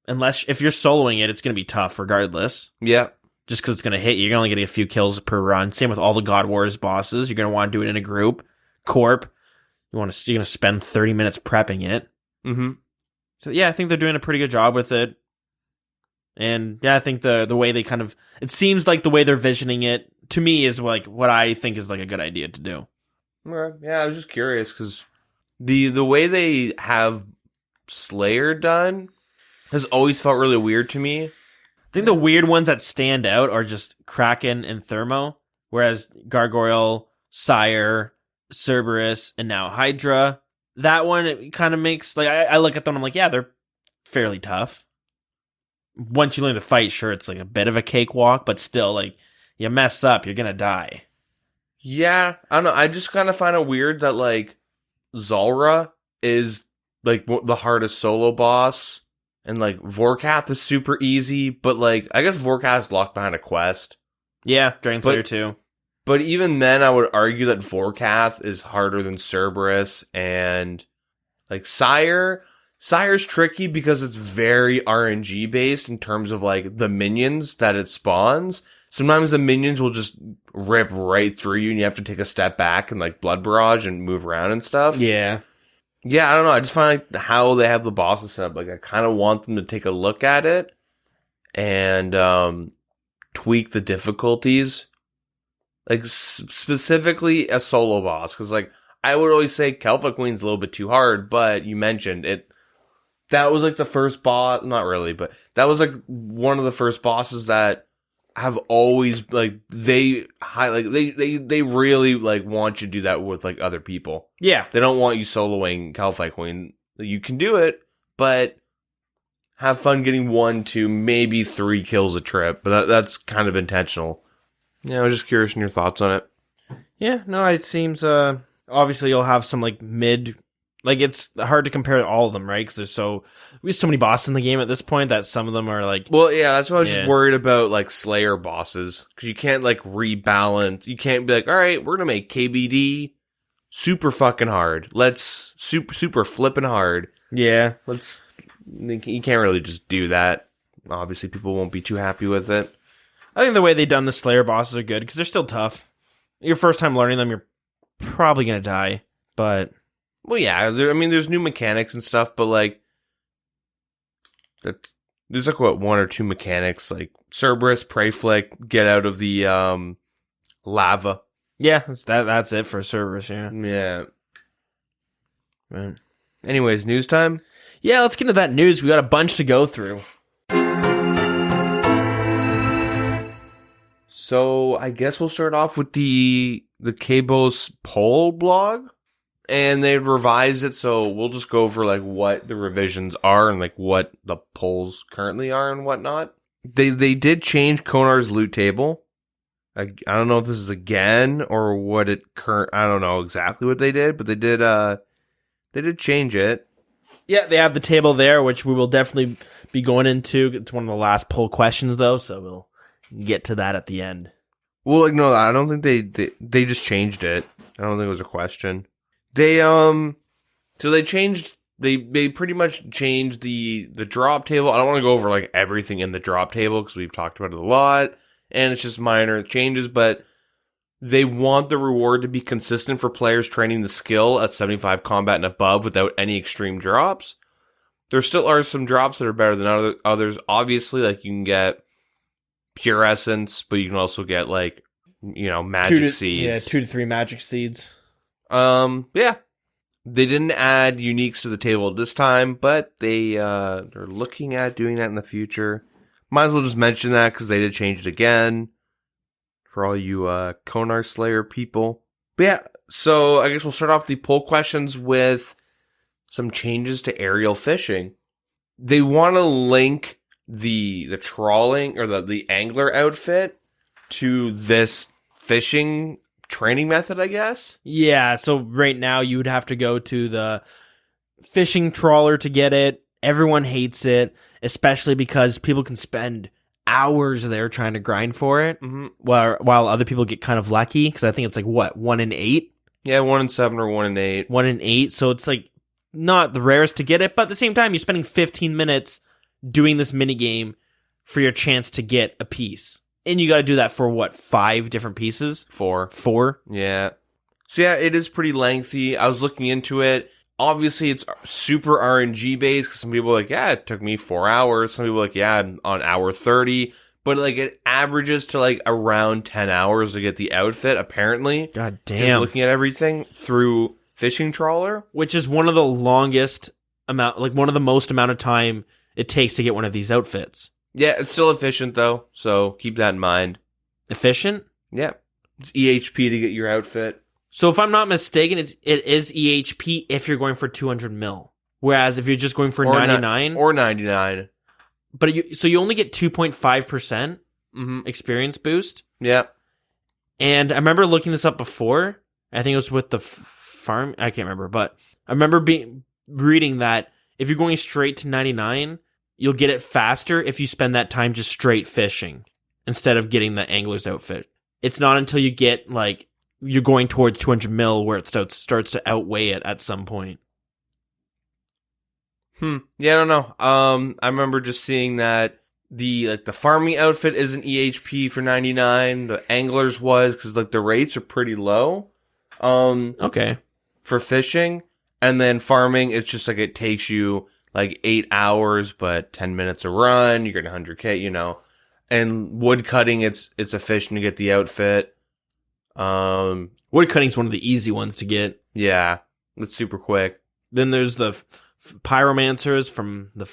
if you're soloing it, it's going to be tough regardless. Yeah. Just because it's going to hit you. You're only going to get a few kills per run. Same with all the God Wars bosses. You're going to want to do it in a group. Corp. You're going to spend 30 minutes prepping it. Mm-hmm. So, yeah, I think they're doing a pretty good job with it. And, yeah, I think the way they kind of... It seems like the way they're visioning it, to me, is like what I think is like a good idea to do. Yeah, I was just curious, because the way they have Slayer done has always felt really weird to me. I think the weird ones that stand out are just Kraken and Thermo, whereas Gargoyle, Sire, Cerberus, and now Hydra, that one, it kind of makes... Like, I look at them and I'm like, yeah, they're fairly tough. Once you learn to fight, sure, it's like a bit of a cakewalk, but still, like, you mess up, you're gonna die. Yeah, I don't know. I just kind of find it weird that, like, Zulrah is, like, the hardest solo boss, and, like, Vorkath is super easy, but, like, I guess Vorkath's locked behind a quest. Yeah, Dragon Slayer too. But even then, I would argue that Vorkath is harder than Cerberus, and, like, Sire's tricky because it's very RNG based in terms of like the minions that it spawns. Sometimes the minions will just rip right through you and you have to take a step back and like blood barrage and move around and stuff. Yeah. Yeah, I don't know. I just find like how they have the bosses set up. Like I kind of want them to take a look at it and tweak the difficulties. Like specifically a solo boss, because like I would always say Kelpha Queen's a little bit too hard, but you mentioned it. That was like the first boss, not really, but that was like one of the first bosses that have always like they really like want you to do that with like other people. Yeah. They don't want you soloing Calphi Queen. You can do it, but have fun getting 1, 2, maybe 3 kills a trip. But that's kind of intentional. Yeah, I was just curious in your thoughts on it. Yeah, no, it seems, obviously you'll have some, like, mid, like, it's hard to compare all of them, right? Because we have so many bosses in the game at this point that some of them are, like... Well, yeah, that's why I was just worried about, like, Slayer bosses. Because you can't, like, rebalance. You can't be like, alright, we're gonna make KBD super fucking hard. Let's... Super flipping hard. Yeah. You can't really just do that. Obviously, people won't be too happy with it. I think the way they've done the Slayer bosses are good, because they're still tough. Your first time learning them, you're probably going to die, but... Well, yeah, there's new mechanics and stuff, but, like... There's, like, what, 1 or 2 mechanics, like, Cerberus, Prey Flick, get out of the, lava. Yeah, that's it for Cerberus, yeah. Yeah. Right. Anyways, news time? Yeah, let's get into that news. We got a bunch to go through. So I guess we'll start off with the Kebo's poll blog, and they've revised it. So we'll just go over like what the revisions are and like what the polls currently are and whatnot. They did change Konar's loot table. I don't know if this is again or what it I don't know exactly what they did, but they did change it. Yeah, they have the table there, which we will definitely be going into. It's one of the last poll questions though, so we'll get to that at the end. Well, like, no, I don't think they just changed it. I don't think it was a question. So they changed, they pretty much changed the drop table. I don't want to go over like everything in the drop table because we've talked about it a lot and it's just minor changes, but they want the reward to be consistent for players training the skill at 75 combat and above without any extreme drops. There still are some drops that are better than others. Obviously, like you can get pure essence, but you can also get like, magic seeds. Yeah, 2 to 3 magic seeds. Yeah. They didn't add uniques to the table this time, but they're looking at doing that in the future. Might as well just mention that because they did change it again for all you Konar Slayer people. But yeah, so I guess we'll start off the poll questions with some changes to aerial fishing. They want to link the trawling or the angler outfit to this fishing training method, I guess. Yeah, so right now you would have to go to the fishing trawler to get it. Everyone hates it, especially because people can spend hours there trying to grind for it, while other people get kind of lucky, because I think it's like, what, 1 in 8? Yeah, 1 in 7 or 1 in 8. 1 in 8, so it's like not the rarest to get it, but at the same time, you're spending 15 minutes doing this minigame for your chance to get a piece. And you got to do that for, what, 5 different pieces? 4. 4? Yeah. So yeah, it is pretty lengthy. I was looking into it. Obviously, it's super RNG based, because some people are like, yeah, it took me 4 hours. Some people are like, yeah, I'm on hour 30. But like it averages to like around 10 hours to get the outfit, apparently. God damn. Just looking at everything through fishing trawler. Which is one of the longest amount, like one of the most amount of time it takes to get one of these outfits. Yeah, it's still efficient though, so keep that in mind. Efficient? Yeah. It's EHP to get your outfit. So if I'm not mistaken, it is EHP if you're going for 200 mil. Whereas if you're just going for 99 or 99. But you only get 2.5% experience boost. Yeah. And I remember looking this up before. I think it was with the farm. I can't remember, but I remember reading that if you're going straight to 99, you'll get it faster if you spend that time just straight fishing instead of getting the angler's outfit. It's not until you get like you're going towards 200 mil where it starts to outweigh it at some point. Yeah, I don't know. I remember just seeing that the farming outfit isn't EHP for 99. The anglers was, because like the rates are pretty low. Okay. For fishing, And then farming, it's just like it takes you like 8 hours, but 10 minutes a run. You get 100k, you know. And wood cutting, it's efficient to get the outfit. Wood cutting's one of the easy ones to get. Yeah, it's super quick. Then there's the pyromancers from the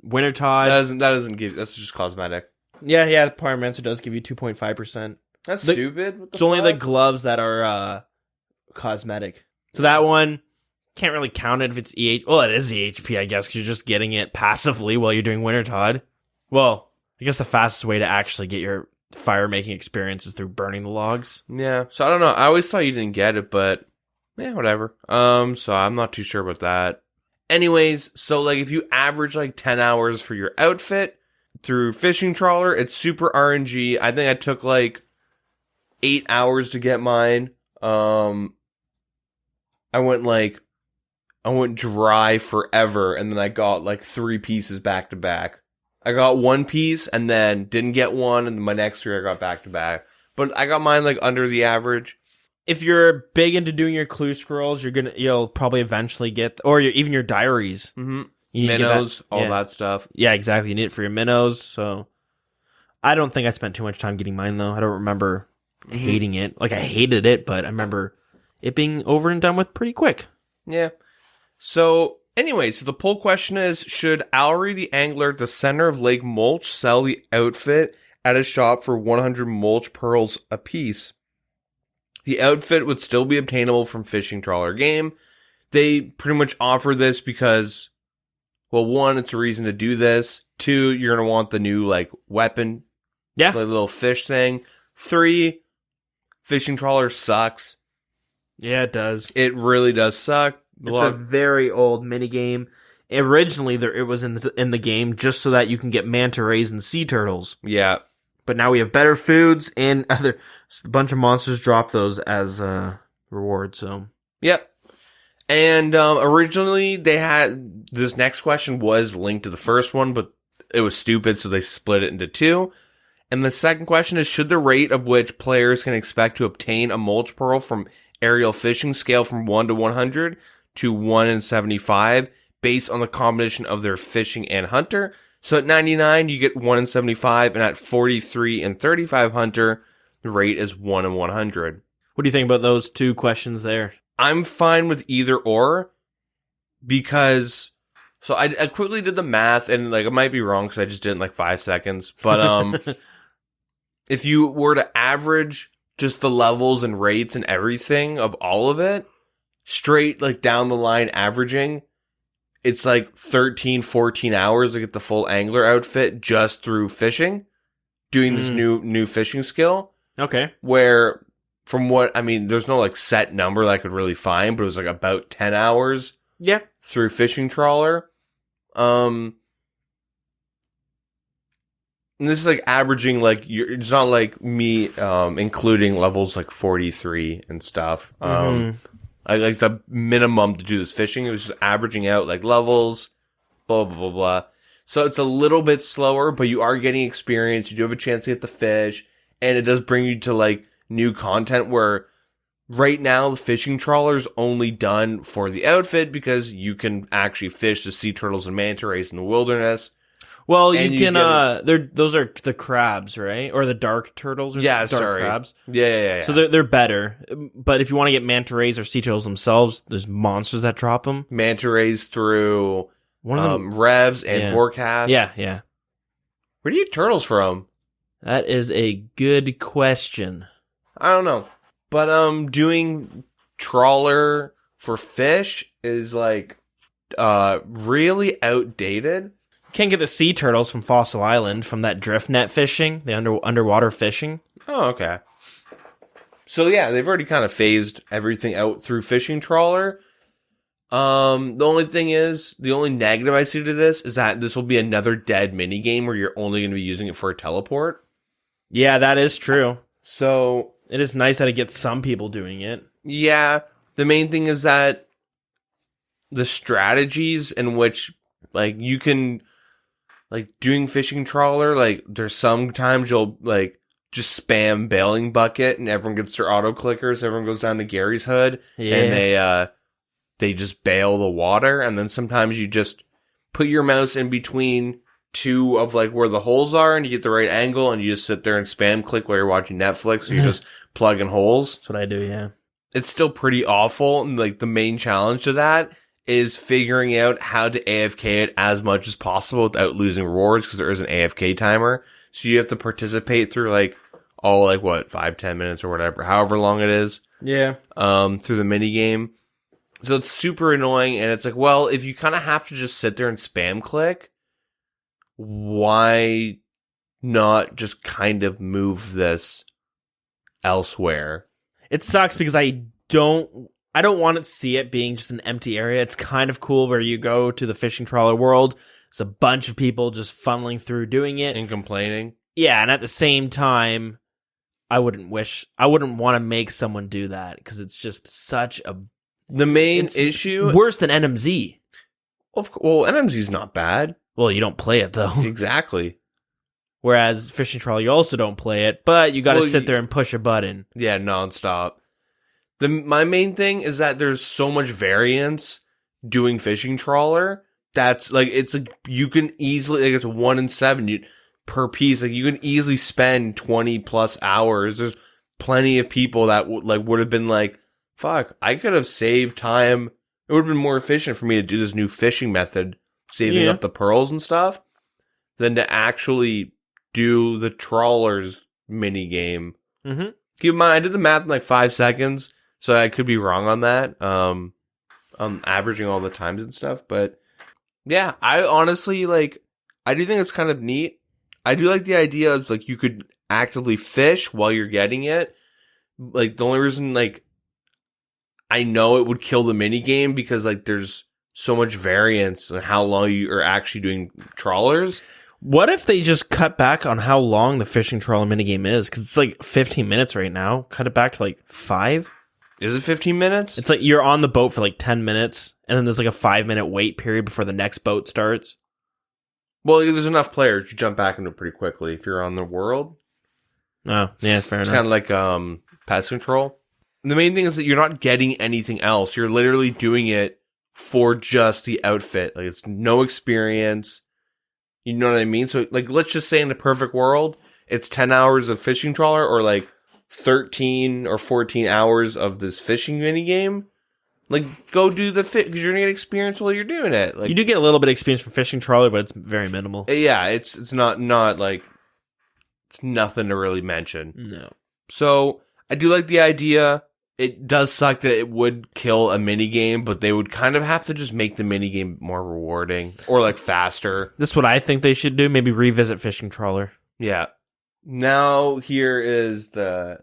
Wintertide. That doesn't give. That's just cosmetic. Yeah, the pyromancer does give you 2.5%. That's stupid. What the it's only fuck? the gloves that are cosmetic. So that one can't really count it if it's EH. Well, it is EHP, I guess, because you're just getting it passively while you're doing Wintertide. Well, I guess the fastest way to actually get your fire making experience is through burning the logs. Yeah. So I don't know. I always thought you didn't get it, but yeah, whatever. So I'm not too sure about that. Anyways, so like if you average like 10 hours for your outfit through fishing trawler, it's super RNG. I think I took like 8 hours to get mine. I went dry forever, and then I got like 3 pieces back to back. I got 1 piece and then didn't get one, and my next 3 I got back to back. But I got mine like under the average. If you're big into doing your clue scrolls, you'll probably eventually get, or even your diaries. Mm-hmm. You need to get Minnows, that, all that stuff. Yeah, exactly. You need it for your minnows. So I don't think I spent too much time getting mine though. I don't remember hating it. Like I hated it, but I remember it being over and done with pretty quick. Yeah. So anyway, so the poll question is, should Alry the angler at the center of Lake Mulch sell the outfit at a shop for 100 mulch pearls apiece? The outfit would still be obtainable from Fishing Trawler Game. They pretty much offer this because, well, 1, it's a reason to do this. 2, you're going to want the new, like, weapon. Yeah. The little fish thing. 3, Fishing Trawler sucks. Yeah, it does. It really does suck. It's a very old minigame. Originally, it was in the game just so that you can get manta rays and sea turtles. Yeah. But now we have better foods and a bunch of monsters drop those as reward. So yep. And originally they had this next question was linked to the first one, but it was stupid, so they split it into 2. And the second question is, should the rate of which players can expect to obtain a mulch pearl from aerial fishing scale from 1 to 100 to 1 in 75 based on the combination of their fishing and hunter? So at 99, you get 1 in 75, and at 43 and 35 hunter, the rate is 1 in 100. What do you think about those 2 questions there? I'm fine with either or, because, so I quickly did the math, and like, I might be wrong because I just did it in like 5 seconds, but if you were to average just the levels and rates and everything of all of it, straight like down the line averaging, it's like 13, 14 hours to get the full angler outfit just through fishing, doing this new fishing skill. Okay. Where, from what, I mean, there's no like set number that I could really find, but it was like about 10 hours. Yeah. Through fishing trawler. And this is like averaging, like, it's not like me including levels like 43 and stuff. I like the minimum to do this fishing. It was just averaging out like levels, blah, blah, blah, blah. So it's a little bit slower, but you are getting experience. You do have a chance to get the fish, and it does bring you to like new content where right now the fishing trawler is only done for the outfit because you can actually fish the sea turtles and manta rays in the wilderness. Well, you can, those are the crabs, right? Or the dark turtles? Or dark crabs. Yeah. So they're better. But if you want to get manta rays or sea turtles themselves, there's monsters that drop them. Manta rays through one of them, Revs and Vorcast. Yeah. Where do you get turtles from? That is a good question. I don't know. But doing trawler for fish is like really outdated. Can't get the sea turtles from Fossil Island from that drift net fishing, the underwater fishing. Oh, okay. So yeah, they've already kind of phased everything out through fishing trawler. The only thing is, the only negative I see to this is that this will be another dead mini game where you're only going to be using it for a teleport. Yeah, that is true. So it is nice that it gets some people doing it. Yeah, the main thing is that the strategies in which, like, you can, like, doing fishing trawler, like, there's sometimes you'll, like, just spam bailing bucket and everyone gets their auto clickers. Everyone goes down to Gary's hood and they just bail the water, and then sometimes you just put your mouse in between two of like where the holes are, and you get the right angle, and you just sit there and spam click while you're watching Netflix, or you're just plugging holes. That's what I do, yeah. It's still pretty awful, and like the main challenge to that is figuring out how to AFK it as much as possible without losing rewards, because there is an AFK timer. So you have to participate through like all like what 5-10 minutes or whatever, however long it is. Yeah. Through the mini game. So it's super annoying, and it's like, well, if you kind of have to just sit there and spam click, why not just kind of move this elsewhere? It sucks because I don't want to see it being just an empty area. It's kind of cool where you go to the fishing trawler world. There's a bunch of people just funneling through doing it. And complaining. Yeah, and at the same time, I wouldn't want to make someone do that because it's just such a... The main issue... Worse than NMZ. Well, NMZ's not bad. Well, you don't play it, though. Exactly. Whereas Fishing Trawler, you also don't play it, but you got to sit there and push a button. Yeah, nonstop. My main thing is that there's so much variance doing Fishing Trawler. That's like, it's like, you can easily, like, it's 1 in 7 per piece. Like, you can easily spend 20 plus hours. There's plenty of people that would have been like, fuck, I could have saved time. It would have been more efficient for me to do this new fishing method, saving up the pearls and stuff, than to actually do the trawlers mini game. Mm-hmm. Keep in mind, I did the math in like 5 seconds, so I could be wrong on that. I'm averaging all the times and stuff, but yeah, I honestly I do think it's kind of neat. I do like the idea of like you could actively fish while you're getting it. Like the only reason I know it would kill the mini game because like there's so much variance in how long you are actually doing trawlers. What if they just cut back on how long the fishing trawler minigame is? Because it's like 15 minutes right now. Cut it back to like 5. Is it 15 minutes? It's like you're on the boat for like 10 minutes, and then there's like a 5-minute wait period before the next boat starts. Well, there's enough players. You jump back into it pretty quickly if you're on the world. Oh, yeah, fair enough. It's kind of like pest control. The main thing is that you're not getting anything else. You're literally doing it for just the outfit. Like, it's no experience. You know what I mean? So, like, let's just say in the perfect world, it's 10 hours of fishing trawler or, like, 13 or 14 hours of this fishing mini game. Like, go do the fit, because you're going to get experience while you're doing it. Like, you do get a little bit of experience from fishing trawler, but it's very minimal. Yeah, it's not like, it's nothing to really mention. No. So, I do like the idea. It does suck that it would kill a minigame, but they would kind of have to just make the minigame more rewarding or like faster. This is what I think they should do. Maybe revisit fishing trawler. Yeah. Now here is the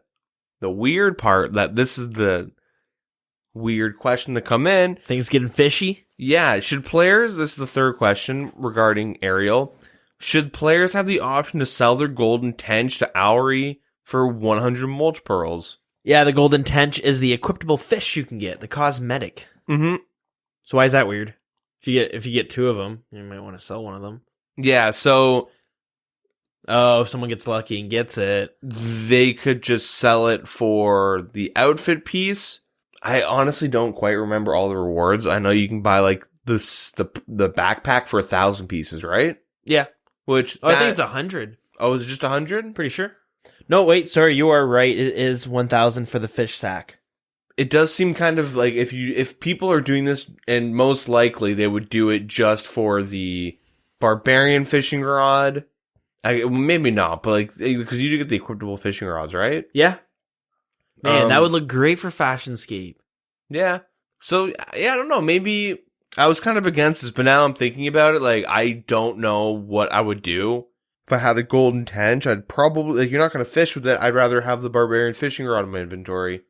weird part, that this is the weird question to come in. Things getting fishy? Yeah. Should players, this is the third question regarding Ariel, should players have the option to sell their golden tench to Auri for 100 mulch pearls? Yeah, the golden tench is the equipable fish you can get, the cosmetic. Mm-hmm. So why is that weird? If you get 2 of them, you might want to sell one of them. Yeah, so... Oh, if someone gets lucky and gets it, they could just sell it for the outfit piece. I honestly don't quite remember all the rewards. I know you can buy like the backpack for 1,000 pieces, right? Yeah. Which I think it's 100. Oh, is it just 100? Pretty sure. No, wait, sorry, you are right. It is 1,000 for the fish sack. It does seem kind of like if people are doing this, and most likely they would do it just for the barbarian fishing rod. Maybe not, but like because you do get the equipable fishing rods, right? Yeah. Man, that would look great for Fashionscape. Yeah. So yeah, I don't know. Maybe I was kind of against this, but now I'm thinking about it. Like, I don't know what I would do. If I had a golden tench, I'd probably, like, you're not going to fish with it. I'd rather have the barbarian fishing rod in my inventory.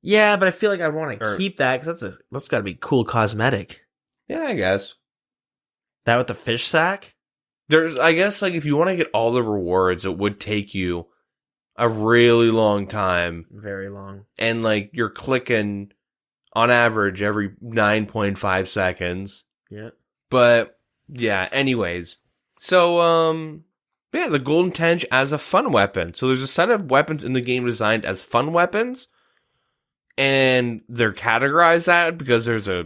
Yeah, but I feel like I want to keep that, because that's got to be cool cosmetic. Yeah, I guess. That with the fish sack? I guess, like, if you want to get all the rewards, it would take you a really long time. Very long. And, like, you're clicking, on average, every 9.5 seconds. Yeah. But, yeah, anyways. So, yeah, the golden tench as a fun weapon. So there's a set of weapons in the game designed as fun weapons, and they're categorized that because there's a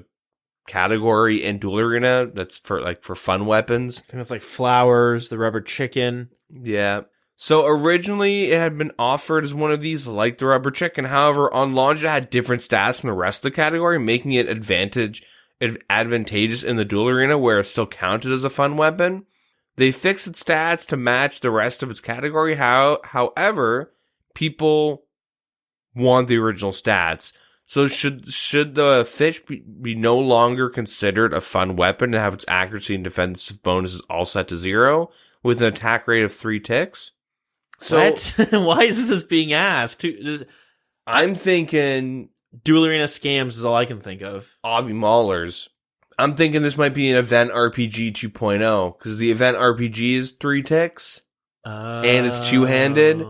category in Duel Arena that's for fun weapons. I think it's like flowers, the rubber chicken. Yeah. So originally it had been offered as one of these like the rubber chicken. However, on launch it had different stats from the rest of the category, making it advantageous in the Duel Arena where it still counted as a fun weapon. They fixed its stats to match the rest of its category. However, people want the original stats. So should the fish be no longer considered a fun weapon and have its accuracy and defensive bonuses all set to 0 with an attack rate of 3 ticks? So What? Why is this being asked? I'm thinking Duel Arena scams is all I can think of. Obby Maulers. I'm thinking this might be an event RPG 2.0 because the event RPG is 3 ticks and it's two-handed.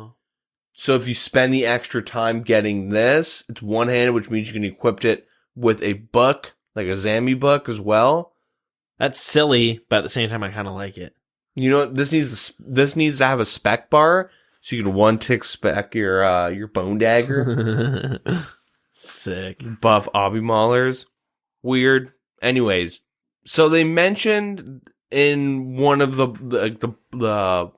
So if you spend the extra time getting this, it's one-handed, which means you can equip it with a book, like a Zambi book as well. That's silly, but at the same time, I kind of like it. You know, this needs to have a spec bar, so you can 1-tick spec your bone dagger. Sick. Buff Obby Maulers. Weird. Anyways, so they mentioned in one of the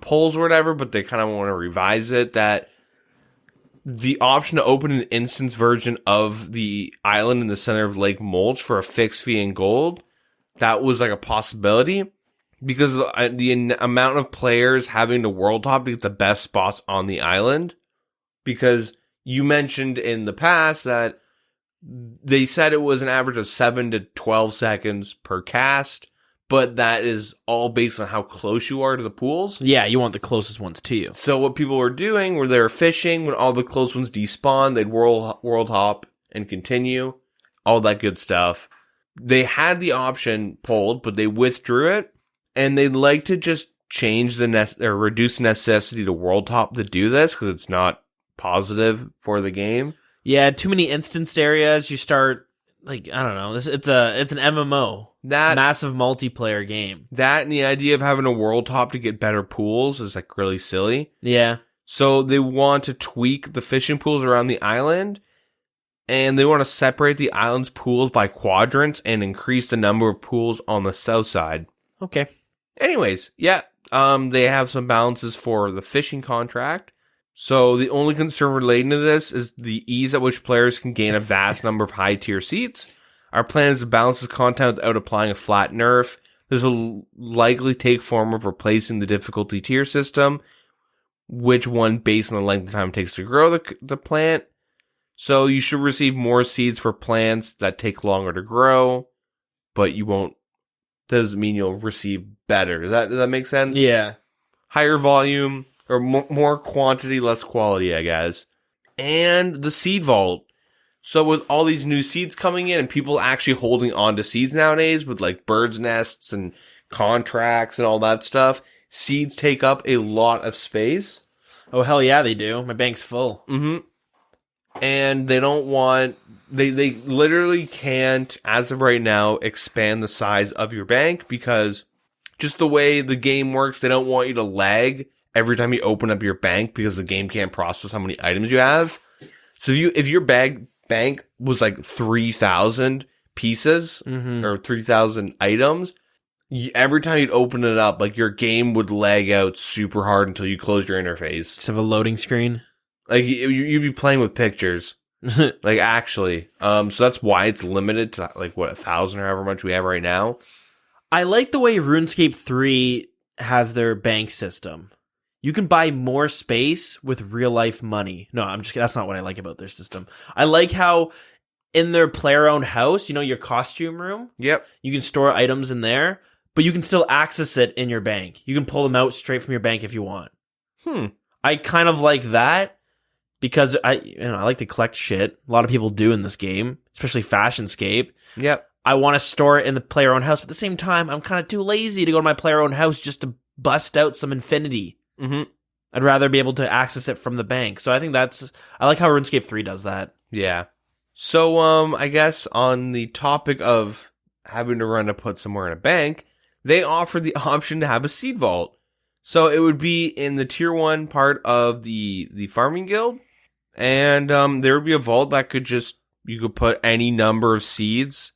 polls or whatever, but they kind of want to revise it, that the option to open an instance version of the island in the center of Lake Mulch for a fixed fee in gold, that was like a possibility because the amount of players having to world top to get the best spots on the island, because you mentioned in the past that they said it was an average of 7 to 12 seconds per cast, but that is all based on how close you are to the pools. Yeah, you want the closest ones to you. So what people were doing were they were fishing when all the close ones despawn, they'd world hop and continue, all that good stuff. They had the option pulled, but they withdrew it, and they'd like to just change or reduce the necessity to world hop to do this because it's not positive for the game. Yeah, too many instanced areas. You start I don't know. It's an MMO. That massive multiplayer game. That and the idea of having a world top to get better pools is like really silly. Yeah. So they want to tweak the fishing pools around the island, and they want to separate the island's pools by quadrants and increase the number of pools on the south side. Okay. Anyways, yeah. They have some balances for the fishing contract. So the only concern relating to this is the ease at which players can gain a vast number of high-tier seats. Our plan is to balance this content without applying a flat nerf. This will likely take form of replacing the difficulty tier system, which one based on the length of time it takes to grow the plant. So you should receive more seeds for plants that take longer to grow, but you won't. That doesn't mean you'll receive better. Does that make sense? Yeah. Higher volume. Or more quantity, less quality, I guess. And the seed vault. So with all these new seeds coming in and people actually holding on to seeds nowadays with like birds' nests and contracts and all that stuff, seeds take up a lot of space. Oh, hell yeah, they do. My bank's full. Mm-hmm. And they don't want... They literally can't, as of right now, expand the size of your bank because just the way the game works, they don't want you to lag every time you open up your bank because the game can't process how many items you have. So if your bank was like 3,000 pieces or 3,000 items, every time you'd open it up, like your game would lag out super hard until you close your interface. Just have a loading screen. Like you'd be playing with pictures. Like actually. So that's why it's limited to like 1,000 or however much we have right now. I like the way RuneScape 3 has their bank system. You can buy more space with real life money. No, that's not what I like about their system. I like how in their player-owned house, your costume room. Yep. You can store items in there, but you can still access it in your bank. You can pull them out straight from your bank if you want. I kind of like that because I like to collect shit. A lot of people do in this game, especially Fashionscape. Yep. I want to store it in the player-owned house, but at the same time, I'm kind of too lazy to go to my player-owned house just to bust out some infinity. Mm-hmm. I'd rather be able to access it from the bank. So I think I like how RuneScape 3 does that. Yeah. So, I guess on the topic of having to run to put somewhere in a bank, they offer the option to have a seed vault. So it would be in the tier 1 part of the farming guild. And, there would be a vault that you could put any number of seeds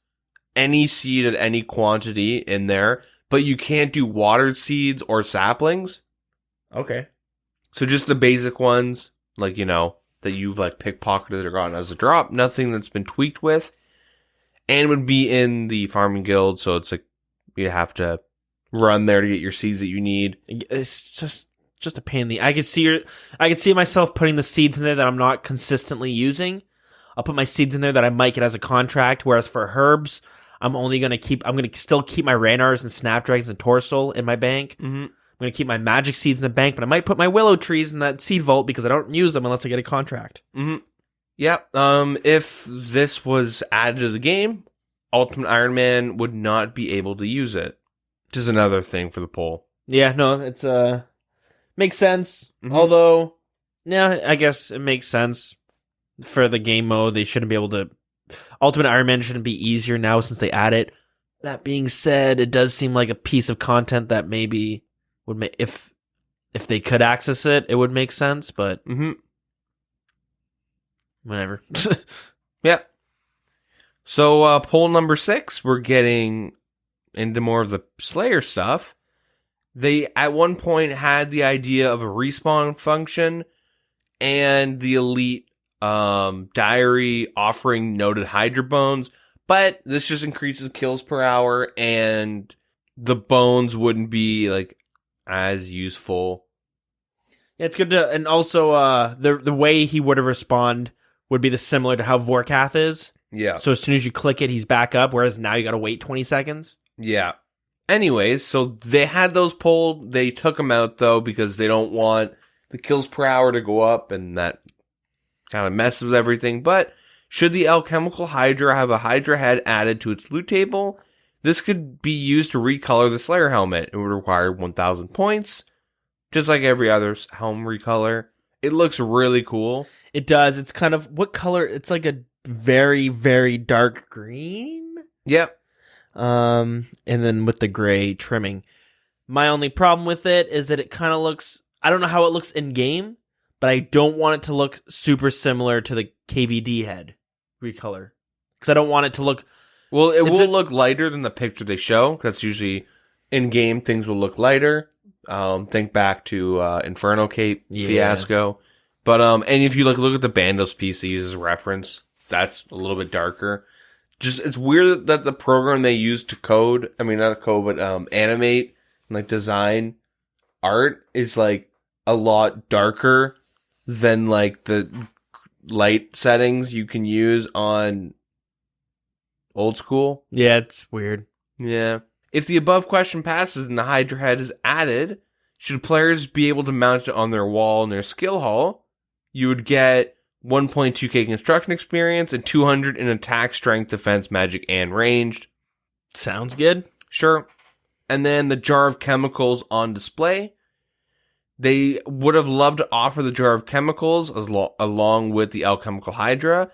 any seed at any quantity in there, but you can't do watered seeds or saplings. Okay. So just the basic ones, like, you know, that you've like pickpocketed or gotten as a drop, nothing that's been tweaked with, and would be in the farming guild. So it's like you have to run there to get your seeds that you need. It's just a pain in the. I could see myself putting the seeds in there that I'm not consistently using. I'll put my seeds in there that I might get as a contract. Whereas for herbs, I'm going to still keep my Ranars and Snapdragons and Torsil in my bank. Mm-hmm. I'm going to keep my magic seeds in the bank, but I might put my willow trees in that seed vault because I don't use them unless I get a contract. Mm-hmm. Yep. If this was added to the game, Ultimate Iron Man would not be able to use it. Which is another thing for the poll. Yeah, no, it's makes sense. Mm-hmm. Although, yeah, I guess it makes sense for the game mode. They shouldn't be able to. Ultimate Iron Man shouldn't be easier now since they add it. That being said, it does seem like a piece of content that maybe would make if they could access it, it would make sense. But whatever. Yep. So poll number 6, we're getting into more of the Slayer stuff. They at one point had the idea of a respawn function and the elite diary offering noted Hydra bones, but this just increases kills per hour and the bones wouldn't be like as useful. Yeah, it's good to, and also the way he would have respawned would be similar to how Vorkath is. Yeah. So as soon as you click it, he's back up, whereas now you got to wait 20 seconds. Yeah. Anyways, so they had those pulled. They took them out, though, because they don't want the kills per hour to go up, and that kind of messes with everything. But should the Alchemical Hydra have a Hydra head added to its loot table, this could be used to recolor the Slayer helmet. It would require 1,000 points, just like every other helm recolor. It looks really cool. It does. It's kind of, what color? It's like a very, very dark green. Yep. And then with the gray trimming. My only problem with it is that it kind of looks, I don't know how it looks in game, but I don't want it to look super similar to the KVD head recolor. Because I don't want it to look... Well, it will look lighter than the picture they show. That's usually in game, things will look lighter. Think back to Inferno Cape fiasco. But and if you look at the Bandos PCs as a reference, that's a little bit darker. Just it's weird that the program they use to code, I mean not code, but animate and like design art is like a lot darker than like the light settings you can use on old school. Yeah, it's weird. Yeah. If the above question passes and the Hydra head is added, should players be able to mount it on their wall in their skill hall, you would get 1.2k construction experience and 200 in attack, strength, defense, magic, and ranged. Sounds good. Sure. And then the jar of chemicals on display. They would have loved to offer the jar of chemicals along with the Alchemical Hydra.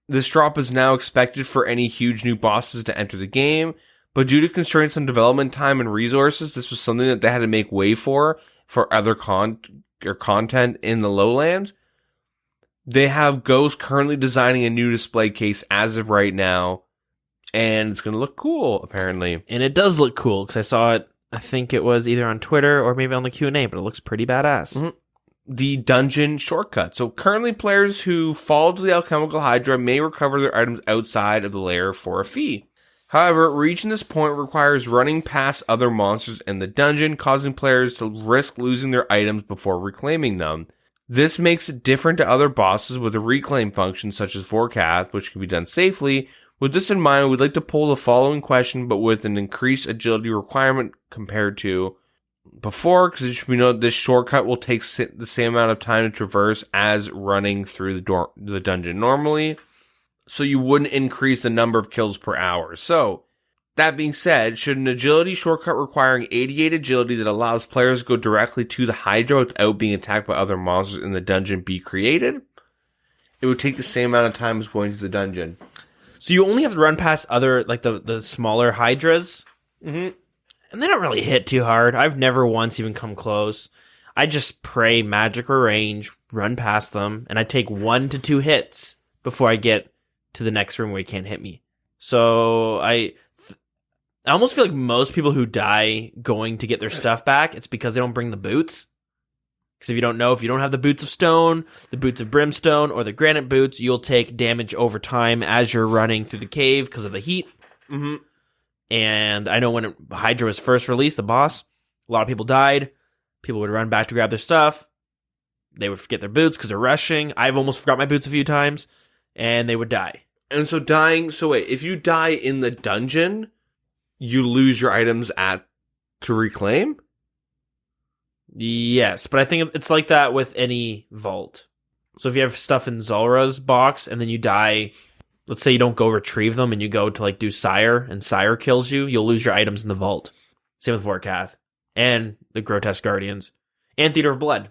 This drop is now expected for any huge new bosses to enter the game, but due to constraints on development time and resources, this was something that they had to make way for other content in the Lowlands. They have Ghost currently designing a new display case as of right now, and it's going to look cool, apparently. And it does look cool, because I saw it, I think it was either on Twitter or maybe on the Q&A, but it looks pretty badass. Mm-hmm. The dungeon shortcut. So currently players who fall to the Alchemical Hydra may recover their items outside of the lair for a fee. However, reaching this point requires running past other monsters in the dungeon, causing players to risk losing their items before reclaiming them. This makes it different to other bosses with a reclaim function such as Vorkath, which can be done safely. With this in mind, we'd like to pull the following question, but with an increased agility requirement compared to before, because we know this shortcut will take the same amount of time to traverse as running through the dungeon normally, so you wouldn't increase the number of kills per hour. So, that being said, should an agility shortcut requiring 88 agility that allows players to go directly to the Hydra without being attacked by other monsters in the dungeon be created? It would take the same amount of time as going to the dungeon. So you only have to run past other, like the smaller Hydras? Mm-hmm. And they don't really hit too hard. I've never once even come close. I just pray magic or range, run past them, and I take 1 to 2 hits before I get to the next room where you can't hit me. So I almost feel like most people who die going to get their stuff back, it's because they don't bring the boots. Because if you don't know, if you don't have the boots of stone, the boots of brimstone, or the granite boots, you'll take damage over time as you're running through the cave because of the heat. Mm-hmm. And I know when Hydra was first released, the boss, a lot of people died. People would run back to grab their stuff. They would forget their boots because they're rushing. I've almost forgot my boots a few times. And they would die. And so wait, if you die in the dungeon, you lose your items to reclaim? Yes, but I think it's like that with any vault. So if you have stuff in Zulra's box and then you die, let's say you don't go retrieve them and you go to like do Sire and Sire kills you, you'll lose your items in the vault. Same with Vorkath and the Grotesque Guardians and Theater of Blood.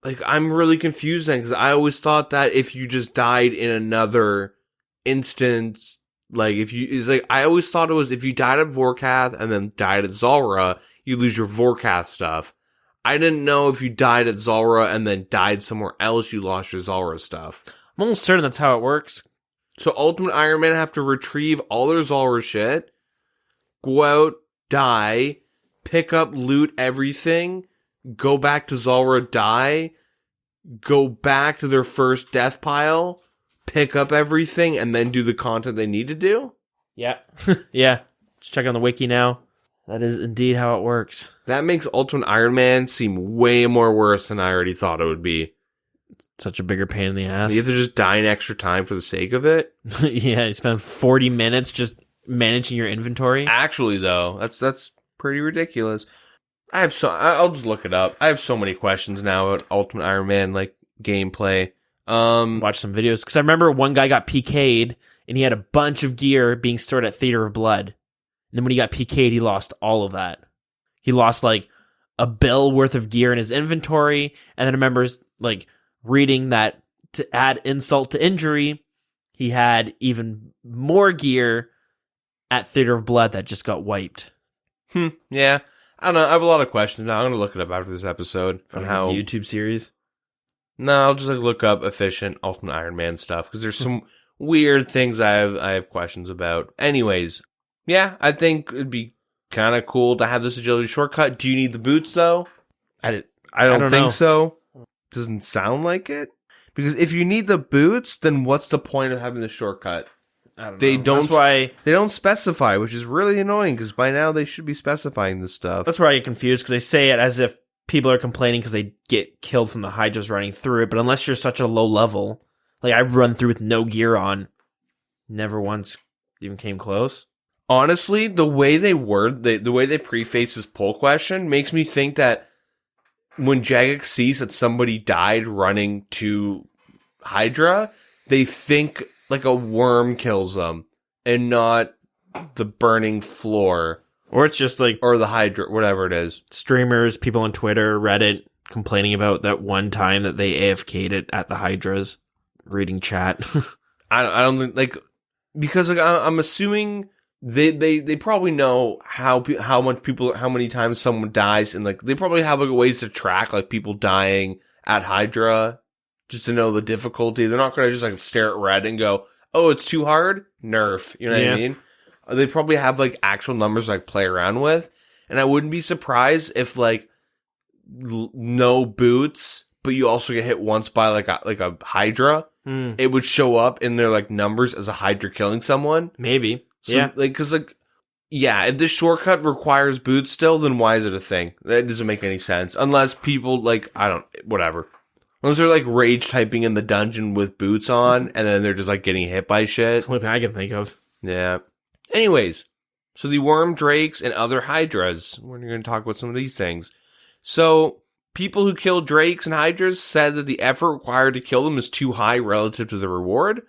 Like, I'm really confused then, because I always thought that if you just died in another instance, like, I always thought it was if you died at Vorkath and then died at Zulra, you lose your Vorkath stuff. I didn't know if you died at Zulra and then died somewhere else, you lost your Zulra stuff. I'm almost certain that's how it works. So Ultimate Iron Man have to retrieve all their Zulra shit, go out, die, pick up, loot everything, go back to Zulra, die, go back to their first death pile, pick up everything, and then do the content they need to do? Yeah. Yeah. Just check on the wiki now. That is indeed how it works. That makes Ultimate Iron Man seem way more worse than I already thought it would be. Such a bigger pain in the ass. You have to just die an extra time for the sake of it? Yeah, you spend 40 minutes just managing your inventory. Actually, though, that's pretty ridiculous. I'll just look it up. I have so many questions now about Ultimate Iron Man, like, gameplay. Watch some videos. Because I remember one guy got PK'd, and he had a bunch of gear being stored at Theater of Blood. And then when he got PK'd, he lost all of that. He lost, like, a bill worth of gear in his inventory. And then I remember, like, reading that to add insult to injury, he had even more gear at Theater of Blood that just got wiped. Yeah. I don't know. I have a lot of questions now. I'm going to look it up after this episode. On how YouTube series? No, I'll just look up efficient Ultimate Iron Man stuff, because there's some weird things I have questions about. Anyways, yeah, I think it'd be kind of cool to have this agility shortcut. Do you need the boots, though? I don't think know. so. Doesn't sound like it. Because if you need the boots, then what's the point of having the shortcut? I don't know. They don't specify, which is really annoying, because by now they should be specifying this stuff. That's where I get confused, because they say it as if people are complaining because they get killed from the Hydras running through it, but unless you're such a low level, like I run through with no gear on, never once even came close. Honestly, the way they preface this poll question makes me think that when Jagex sees that somebody died running to Hydra, they think like a worm kills them and not the burning floor. Or it's just like... Or the Hydra, whatever it is. Streamers, people on Twitter, Reddit, complaining about that one time that they AFK'd it at the Hydras, reading chat. I don't think, like... Because like, I'm assuming they probably know how many times someone dies, and like they probably have like ways to track like people dying at Hydra just to know the difficulty. They're not going to just like stare at red and go, "Oh, it's too hard." Nerf, you know what I mean? They probably have like actual numbers to, like play around with, and I wouldn't be surprised if like no boots, but you also get hit once by like a Hydra. It would show up in their like numbers as a Hydra killing someone. Maybe. So, yeah. Like, cause like, yeah, if this shortcut requires boots still, then why is it a thing? That doesn't make any sense. Unless people like, whatever. Unless they're like rage typing in the dungeon with boots on, and then they're just like getting hit by shit. That's the only thing I can think of. Yeah. Anyways, so the worm drakes and other Hydras. We're going to talk about some of these things. So, people who kill drakes and Hydras said that the effort required to kill them is too high relative to the reward.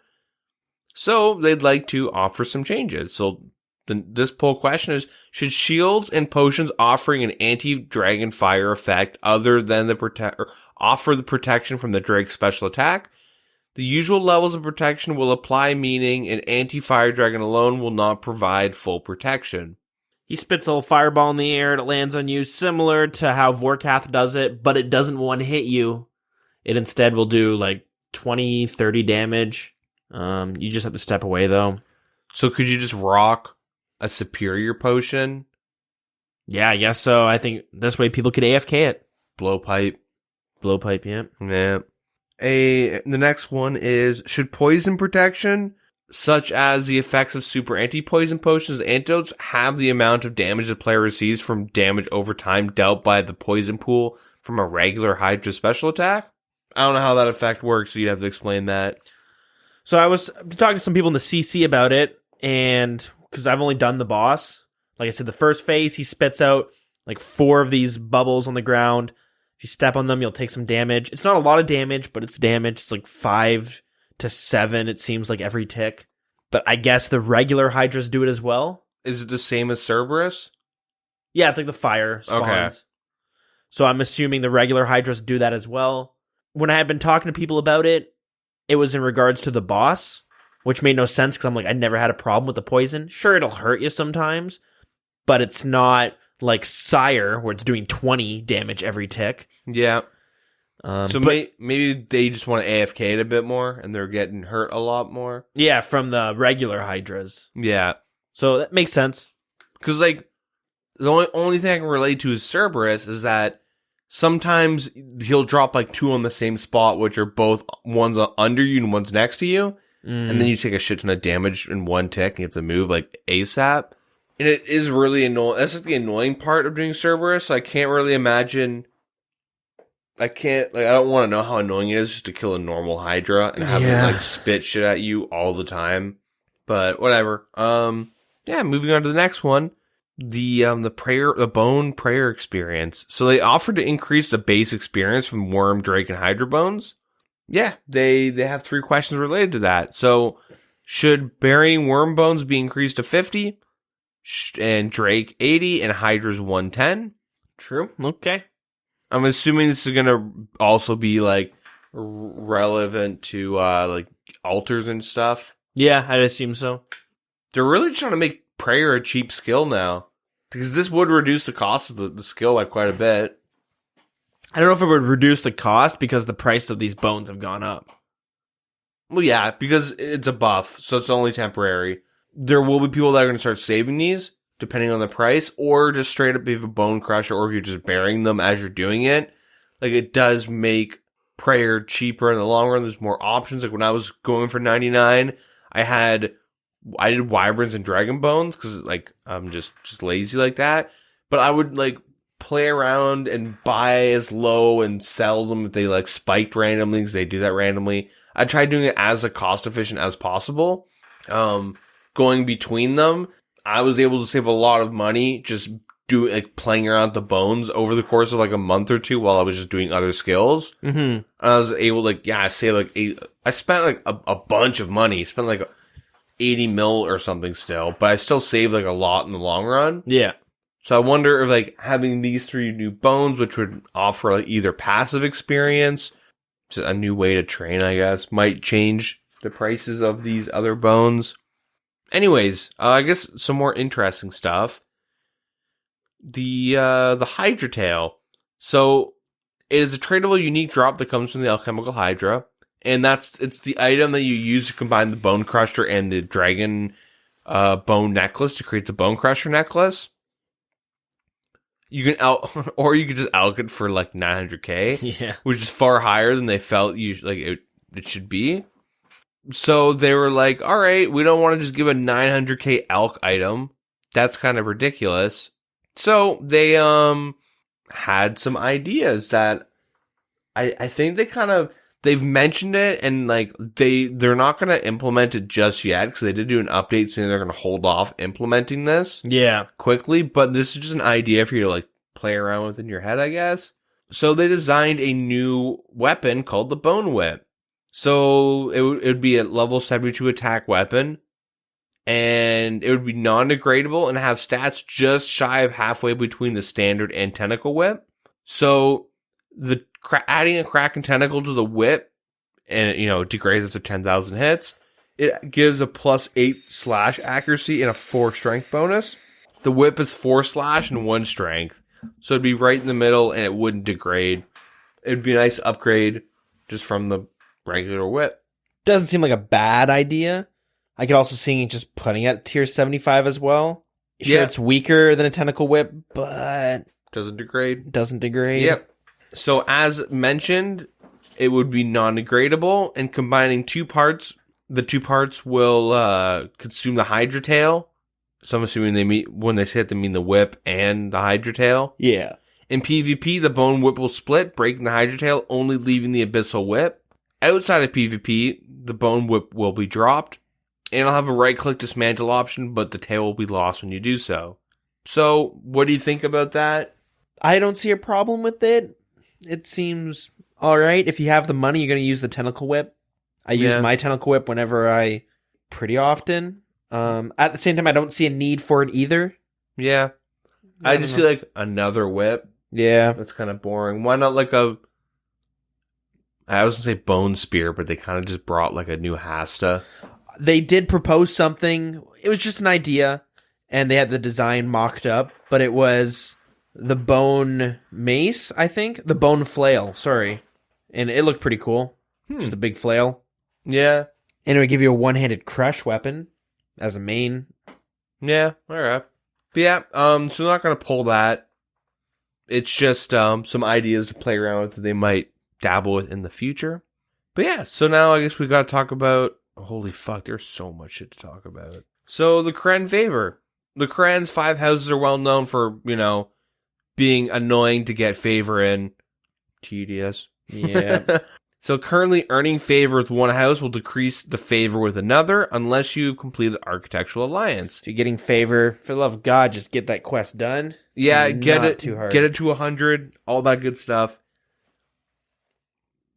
So, they'd like to offer some changes. So, this poll question is, should shields and potions offering an anti-dragon fire effect other than offer the protection from the Drake special attack? The usual levels of protection will apply, meaning an anti-fire dragon alone will not provide full protection. He spits a little fireball in the air and it lands on you, similar to how Vorkath does it, but it doesn't one-hit you. It instead will do like 20, 30 damage. You just have to step away, though. So could you just rock a superior potion? Yeah, I guess so. I think this way people could AFK it. Blowpipe. Blowpipe, yeah. Yeah. The next one is, should poison protection, such as the effects of super anti-poison potions and antidotes, have the amount of damage the player receives from damage over time dealt by the poison pool from a regular Hydra special attack? I don't know how that effect works, so you'd have to explain that. So I was talking to some people in the CC about it, and because I've only done the boss, like I said, the first phase, he spits out like 4 of these bubbles on the ground. If you step on them, you'll take some damage. It's not a lot of damage, but it's damage. It's like 5 to 7, it seems like, every tick. But I guess the regular Hydras do it as well. Is it the same as Cerberus? Yeah, it's like the fire spawns. Okay. So I'm assuming the regular Hydras do that as well. When I had been talking to people about it, it was in regards to the boss, which made no sense because I'm like, I never had a problem with the poison. Sure, it'll hurt you sometimes, but it's not like Sire, where it's doing 20 damage every tick. Yeah. So maybe they just want to AFK it a bit more, and they're getting hurt a lot more. Yeah, from the regular Hydras. Yeah. So that makes sense. Because, like, the only thing I can relate to is Cerberus is that sometimes he'll drop, like, 2 on the same spot, which are both one's under you and one's next to you. And then you take a shit ton of damage in one tick, and you have to move, like, ASAP. And it is really annoying. That's, like, the annoying part of doing Cerberus, so I can't really imagine... I don't want to know how annoying it is just to kill a normal Hydra and have it, like, spit shit at you all the time. But, whatever. Moving on to the next one. The bone prayer experience. So they offered to increase the base experience from worm, drake, and Hydra bones. Yeah, they have 3 questions related to that. So, should burying worm bones be increased to 50? And drake 80 and Hydra's 110? True. Okay. I'm assuming this is going to also be, like, relevant to, like, altars and stuff. Yeah, I'd assume so. They're really trying to make prayer a cheap skill now. Because this would reduce the cost of the skill by quite a bit. I don't know if it would reduce the cost because the price of these bones have gone up. Well, yeah, because it's a buff, so it's only temporary. There will be people that are going to start saving these, depending on the price, or just straight up if you have a bone crusher, or if you're just burying them as you're doing it. Like, it does make prayer cheaper in the long run. There's more options. Like, when I was going for 99, I did wyverns and dragon bones, because, like, I'm just lazy like that. But I would, like, play around and buy as low and sell them if they, like, spiked randomly, because they do that randomly. I tried doing it as cost efficient as possible. Going between them, I was able to save a lot of money just playing around with the bones over the course of like a month or 2 while I was just doing other skills. Mm-hmm. I was able to, I spent like a bunch of money, spent like 80 mil or something still, but I still saved like a lot in the long run. Yeah. So I wonder if like having these 3 new bones, which would offer like either passive experience, just a new way to train, I guess, might change the prices of these other bones. Anyways, I guess some more interesting stuff. The Hydra Tail. So, it is a tradable unique drop that comes from the Alchemical Hydra. And it's the item that you use to combine the Bone Crusher and the Dragon Bone Necklace to create the Bone Crusher Necklace. You can or you could just alch it for like 900k. Yeah. Which is far higher than they felt it should be. So they were like, all right, we don't want to just give a 900k alch item. That's kind of ridiculous. So they had some ideas that I think they've mentioned it, and like they're not going to implement it just yet because they did do an update saying they're going to hold off implementing this quickly, but this is just an idea for you to like play around with in your head, I guess. So they designed a new weapon called the Bone Whip. So it would be a level 72 attack weapon, and it would be non-degradable and have stats just shy of halfway between the standard and tentacle whip. So adding a Kraken tentacle to the whip, and it degrades after 10,000 hits, it gives a +8 slash accuracy and a 4 strength bonus. The whip is 4 slash and 1 strength, so it'd be right in the middle, and it wouldn't degrade. It'd be a nice upgrade just from the regular whip. Doesn't seem like a bad idea. I could also see just putting it at tier 75 as well. Sure, Yeah. it's weaker than a tentacle whip, but Doesn't degrade. doesn't degrade. Yep. So as mentioned, it would be non-degradable, and combining two parts, the two parts will consume the Hydra tail. So I'm assuming when they say it, they mean the whip and the Hydra tail. Yeah. In PvP, the bone whip will split, breaking the Hydra tail, only leaving the abyssal whip. Outside of PvP, the bone whip will be dropped, and it'll have a right-click dismantle option, but the tail will be lost when you do so. So, what do you think about that? I don't see a problem with it. It seems alright. If you have the money, you're going to use the tentacle whip. I use my tentacle whip pretty often. At the same time, I don't see a need for it either. Yeah. I just see like another whip. Yeah. That's kind of boring. Why not like I was going to say bone spear, but they kind of just brought like a new Hasta. They did propose something. It was just an idea, and they had the design mocked up, but it was the bone mace, I think. The bone flail, sorry. And it looked pretty cool. Just a big flail. Yeah. And it would give you a one-handed crush weapon as a main. Yeah, alright. But yeah, so they're not going to pull that. It's just some ideas to play around with that they might dabble with in the future. But yeah, so now I guess we got to talk about... Holy fuck, there's so much shit to talk about. So the Kren favor. The Kren's 5 houses are well known for, being annoying to get favor in. Tedious. Yeah. So currently earning favor with one house will decrease the favor with another unless you've completed Architectural Alliance. If you're getting favor, for the love of God, just get that quest done. Yeah, It's get not it too hard. Get it to 100, all that good stuff.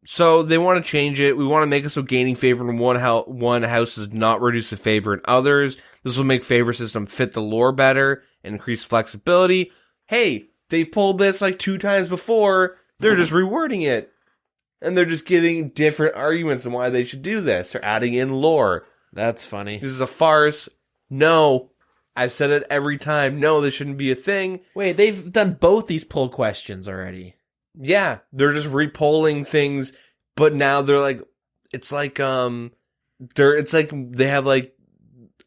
So they want to change it. We want to make it so gaining favor in one house does not reduce the favor in others. This will make favor system fit the lore better and increase flexibility. Hey, they pulled this like 2 times before. They're just rewording it. And they're just giving different arguments on why they should do this. They're adding in lore. That's funny. This is a farce. No. I've said it every time. No, this shouldn't be a thing. Wait, they've done both these poll questions already. Yeah, they're just repolling things, but now they're like, it's like they have like,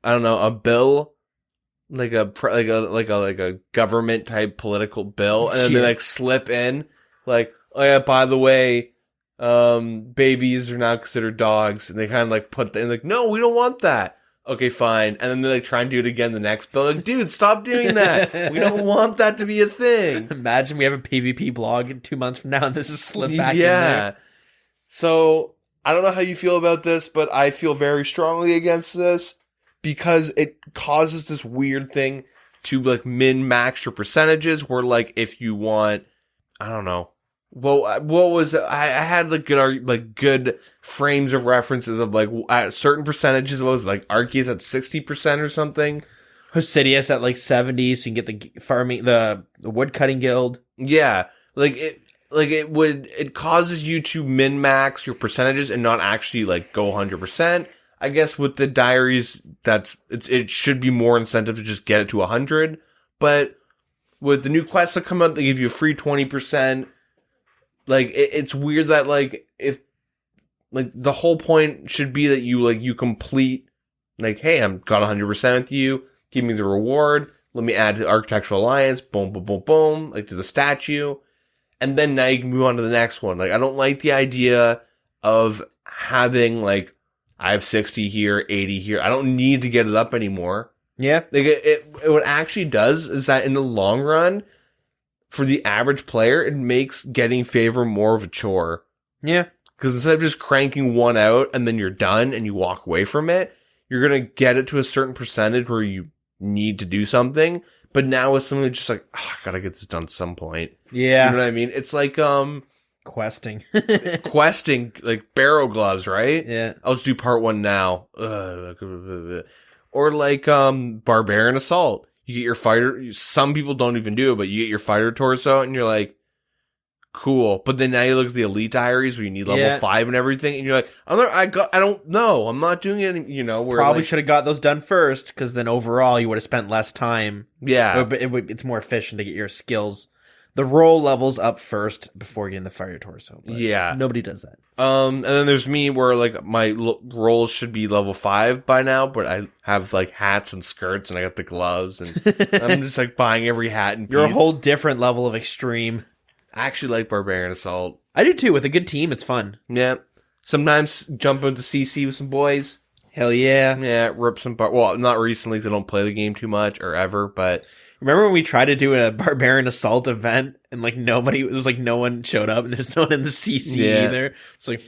I don't know, a bill, like a government type political bill, and then they like slip in, like, oh yeah, by the way, babies are now considered dogs, and they kind of like put in like, no, we don't want that. Okay, fine. And then they like try and do it again the next bill. Like, dude, stop doing that. We don't want that to be a thing. Imagine we have a PvP blog in 2 months from now and this is slipped back in there. So, I don't know how you feel about this, but I feel very strongly against this because it causes this weird thing to like min-max your percentages where like if you want, I don't know. Well, what was I had like good frames of references of like at certain percentages. What was it, like Arceus at 60% or something? Hosidius at like 70, so you can get the farming, the woodcutting guild. Yeah, it causes you to min max your percentages and not actually like go 100%. I guess with the diaries, it should be more incentive to just get it to 100. But with the new quests that come out, they give you a free 20%. Like, it's weird that, like, if, like, the whole point should be that you complete, like, hey, I'm got 100% with you, give me the reward, let me add to the Architectural Alliance, boom, boom, boom, boom, like, to the statue, and then now you can move on to the next one. Like, I don't like the idea of having, like, I have 60 here, 80 here, I don't need to get it up anymore. Yeah. Like, what it actually does is that in the long run, for the average player, it makes getting favor more of a chore. Yeah. Because instead of just cranking one out and then you're done and you walk away from it, you're going to get it to a certain percentage where you need to do something. But now with something just like, I gotta get this done at some point. Yeah. You know what I mean? It's like, questing. questing, like barrow gloves, right? Yeah. I'll just do part 1 now. Or like, Barbarian Assault. You get your fighter, some people don't even do it, but you get your fighter torso and you're like, cool. But then now you look at the elite diaries where you need level 5 and everything, and you're like, I don't know. I'm not doing it, Probably should have got those done first, because then overall you would have spent less time. Yeah. It's more efficient to get your skills. the roll levels up first before getting the fire torso. But Yeah. nobody does that. And then there's me where like my rolls should be level 5 by now, but I have like hats and skirts and I got the gloves and I'm just like buying every hat and piece. You're a whole different level of extreme. I actually like Barbarian Assault. I do too. With a good team, it's fun. Yeah. Sometimes jump into CC with some boys. Hell yeah. Yeah, rip some well, not recently because I don't play the game too much or ever, but Remember when we tried to do a Barbarian Assault event and like nobody, it was like no one showed up and there's no one in the CC either. It's like,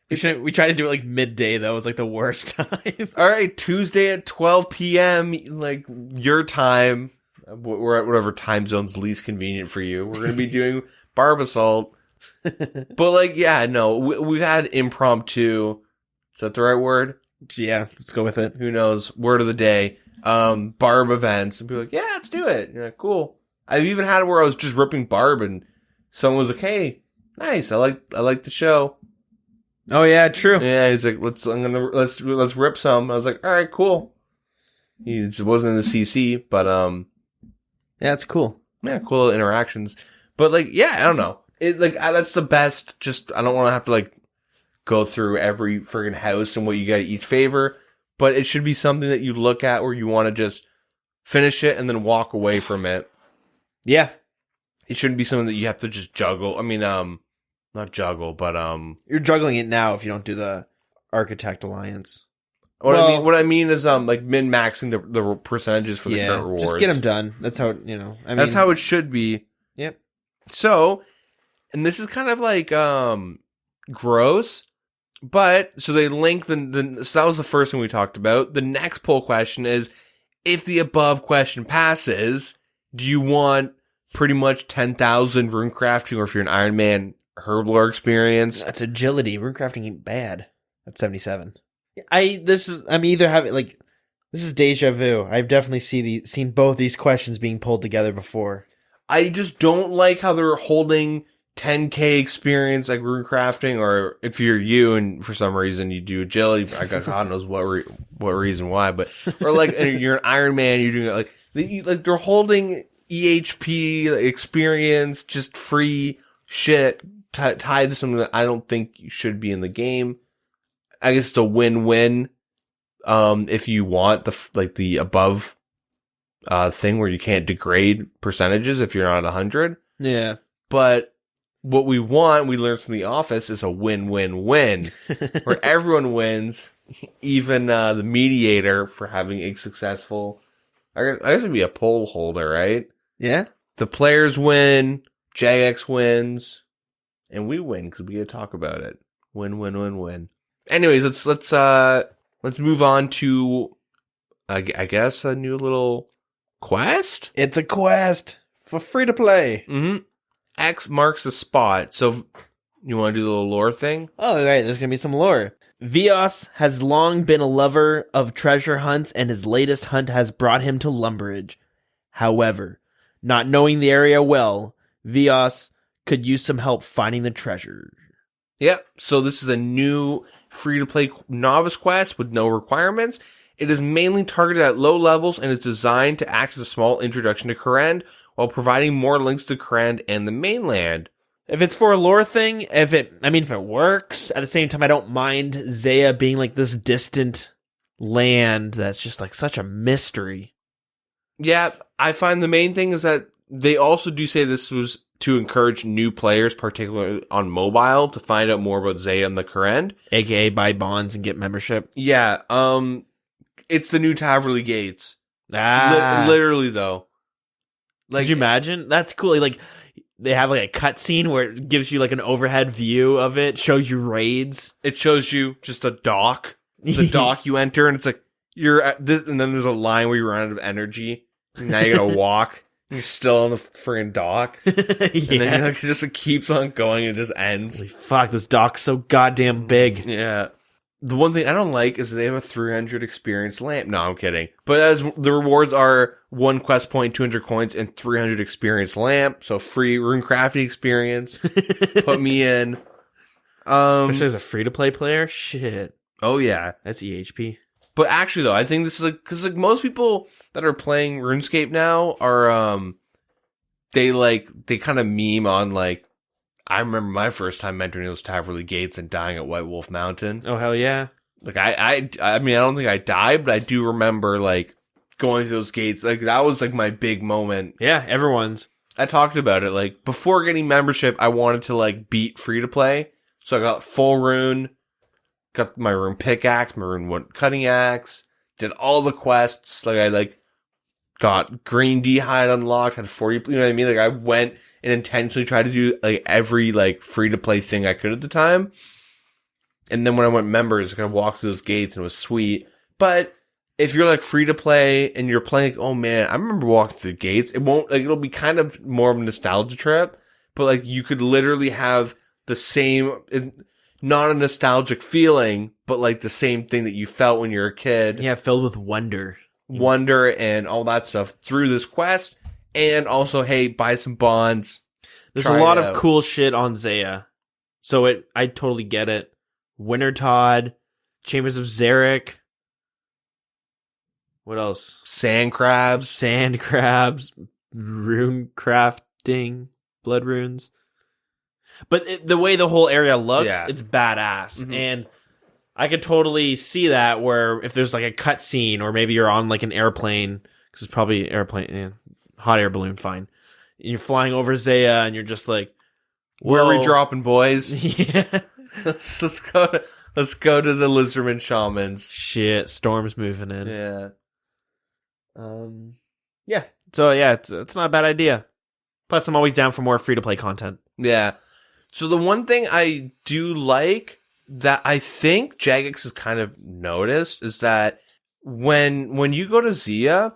We tried to do it like midday though. It was like the worst time. All right, Tuesday at 12 p.m. like your time. We're at whatever time zone's least convenient for you. We're gonna be doing Barb Assault. But like, yeah, no, we've had impromptu. Is that the right word? Yeah, let's go with it. Who knows? Word of the day. Barb events, and people are like, yeah, let's do it. You're like, cool. I've even had it where I was just ripping Barb, and someone was like, hey, nice. I like the show. Oh yeah, true. Yeah, he's like, let's rip some. I was like, all right, cool. He just wasn't in the CC, but yeah, it's cool. Yeah, cool interactions. But like, yeah, I don't know. It like that's the best. Just I don't want to have to like go through every friggin' house and what you got each favor. But it should be something that you look at where you want to just finish it and then walk away from it. Yeah, it shouldn't be something that you have to just juggle. I mean, not juggle, but you're juggling it now if you don't do the Architect Alliance. What I mean is like min-maxing the percentages for the current rewards. Just get them done. That's how that's how it should be. Yep. So, and this is kind of like gross, but so they link so that was the first thing we talked about. The next poll question is, if the above question passes, do you want pretty much 10,000 rune crafting, or if you're an Iron Man Herblore experience? That's agility. Rune crafting ain't bad. That's 77. This is deja vu. I've definitely seen both these questions being pulled together before. I just don't like how they're holding 10k experience like rune crafting, or if you're you and for some reason you do agility, I got God knows what reason why, but or like you're an Iron Man, you're doing it like they're holding EHP experience, just free shit tied to something that I don't think should be in the game. I guess it's a win-win if you want the above thing where you can't degrade percentages if you're not 100. Yeah. But what we learned from The Office, is a win-win-win where everyone wins, even the mediator for having a successful. I guess it'd be a poll holder, right? Yeah. The players win, Jagex wins, and we win because we get to talk about it. Win-win-win-win. Anyways, let's move on to I guess a new little quest. It's a quest for free to play. Mm-hmm. X marks the spot. So you want to do the little lore thing? Oh, right. There's gonna be some lore. Vios has long been a lover of treasure hunts, and his latest hunt has brought him to Lumbridge. However, not knowing the area well, Vios could use some help finding the treasure. Yep. So this is a new free-to-play novice quest with no requirements. It is mainly targeted at low levels and is designed to act as a small introduction to Korend while providing more links to Korend and the mainland. If it's for a lore thing, if it works, at the same time, I don't mind Zaya being like this distant land that's just like such a mystery. Yeah, I find the main thing is that they also do say this was to encourage new players, particularly on mobile, to find out more about Zaya and the Korend. AKA buy bonds and get membership. Yeah, it's the new Taverley Gates. Literally, though. Like, could you imagine? That's cool. Like, they have like a cutscene where it gives you like an overhead view of it, shows you raids. It shows you just a dock. The dock you enter, and it's like, you're at this, and then there's a line where you run out of energy. And now you gotta walk. You're still on the friggin' dock. And then it just keeps on going and it just ends. Holy fuck, this dock's so goddamn big. Yeah. The one thing I don't like is they have a 300 experience lamp. No, I'm kidding. But as the rewards are 1 quest point, 200 coins, and 300 experience lamp. So free rune crafting experience. Put me in. Especially as a free-to-play player? Shit. Oh, yeah. That's EHP. But actually, though, I think this is like, because like most people that are playing RuneScape now are they kind of meme on, like, I remember my first time entering those Taverley Gates and dying at White Wolf Mountain. Oh, hell yeah. Like, I mean, I don't think I died, but I do remember, like, going through those gates. Like, that was, like, my big moment. Yeah, everyone's. I talked about it. Like, before getting membership, I wanted to, like, beat free-to-play. So I got full rune, got my rune pickaxe, my rune wood cutting axe, did all the quests. Like, I, like, got green D-hide unlocked, had 40, you know what I mean? Like, I went and intentionally tried to do, like, every, like, free-to-play thing I could at the time. And then when I went members, I kind of walked through those gates and it was sweet. But if you're, like, free-to-play and you're playing, like, oh, man, I remember walking through the gates. It won't, like, it'll be kind of more of a nostalgia trip. But, like, you could literally have the same, not a nostalgic feeling, but, like, the same thing that you felt when you were a kid. Yeah, filled with wonder. Wonder and all that stuff through this quest. And also, hey, buy some bonds. There's a lot of cool shit on Zaya. So I totally get it. Wintertodd, Chambers of Zarek. What else? Sand crabs. Sand crabs, rune crafting, blood runes. But the way the whole area looks, it's badass. Mm-hmm. And I could totally see that where if there's like a cutscene or maybe you're on like an airplane, because it's probably airplane, hot air balloon, fine. And you're flying over Zaya and you're just like, where are we dropping, boys? Yeah. let's go to the Lizardman Shamans. Shit, Storm's moving in. Yeah. Yeah. So yeah, it's not a bad idea. Plus, I'm always down for more free to play content. Yeah. So the one thing I do like that I think Jagex has kind of noticed is that when you go to Zia,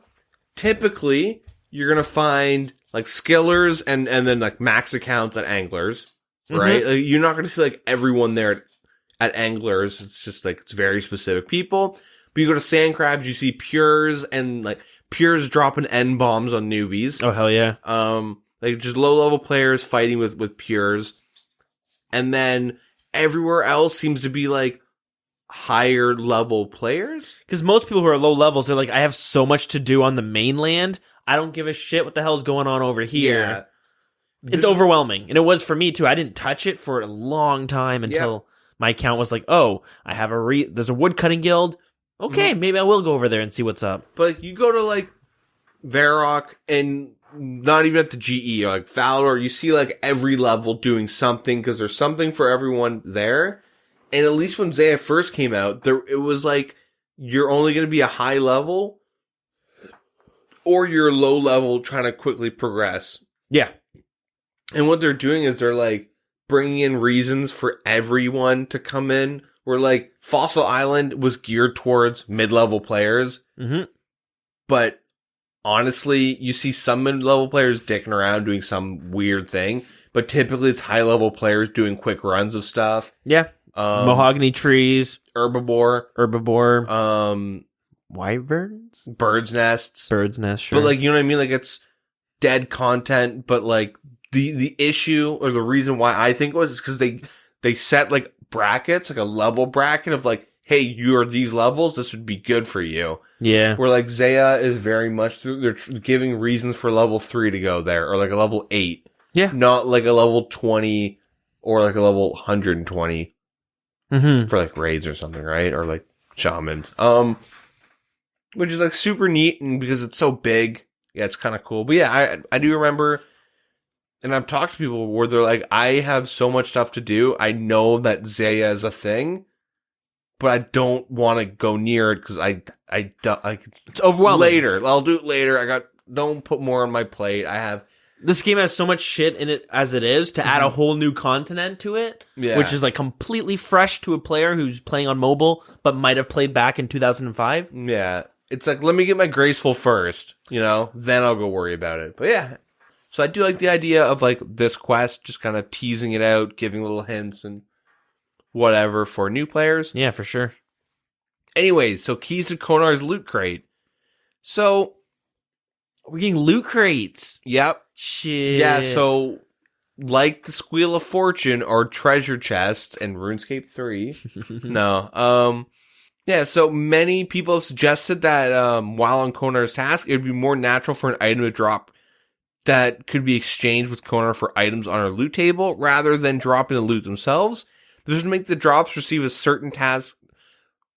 typically you're gonna find like skillers and then like max accounts at anglers, right? Mm-hmm. Like, you're not gonna see like everyone there at anglers. It's just like it's very specific people. But you go to sand crabs, you see pures and like pures dropping N bombs on newbies. Oh hell yeah! Like just low level players fighting with pures, and then everywhere else seems to be like higher level players. Because most people who are low levels, they're like, I have so much to do on the mainland. I don't give a shit what the hell's going on over here. Yeah. It's overwhelming. And it was for me too. I didn't touch it for a long time until my account was like, oh, I have there's a woodcutting guild. Okay, maybe I will go over there and see what's up. But like, you go to like Varrock and not even at the GE or like Valor, you see like every level doing something because there's something for everyone there. And at least when Zaya first came out, it was like you're only going to be a high level or you're low level trying to quickly progress. Yeah. And what they're doing is they're like bringing in reasons for everyone to come in. Where like Fossil Island was geared towards mid-level players. Mm-hmm. But honestly, you see some mid-level players dicking around doing some weird thing. But typically it's high-level players doing quick runs of stuff. Yeah. Mahogany trees. Herbivore. Wyverns? Birds' nests. Sure. But like, you know what I mean? Like it's dead content, but like the issue or the reason why I think it was is because they set like brackets, like a level bracket of like, hey, you're these levels, this would be good for you. Yeah. Where like Zaya is very much they're giving reasons for level 3 to go there, or like a level 8. Yeah. Not like a level 20 or like a level 120 for like raids or something, right? Or like shamans. Which is like super neat, and because it's so big, yeah, it's kind of cool. But yeah, I do remember. And I've talked to people where they're like, I have so much stuff to do. I know that Zaya is a thing, but I don't want to go near it because I don't, like, it's overwhelming. Later. I'll do it later. Don't put more on my plate. This game has so much shit in it as it is to add a whole new continent to it, which is like completely fresh to a player who's playing on mobile, but might have played back in 2005. Yeah. It's like, let me get my graceful first, then I'll go worry about it. But yeah. So I do like the idea of like this quest, just kind of teasing it out, giving little hints and whatever for new players. Yeah, for sure. Anyways, so keys to Konar's loot crate. So we're getting loot crates. Yep. Shit. Yeah, so like the Squeal of Fortune or treasure chest in RuneScape 3. No. Yeah, so many people have suggested that while on Konar's task, it would be more natural for an item to drop that could be exchanged with Konar for items on our loot table rather than dropping the loot themselves. This would make the drops receive a certain task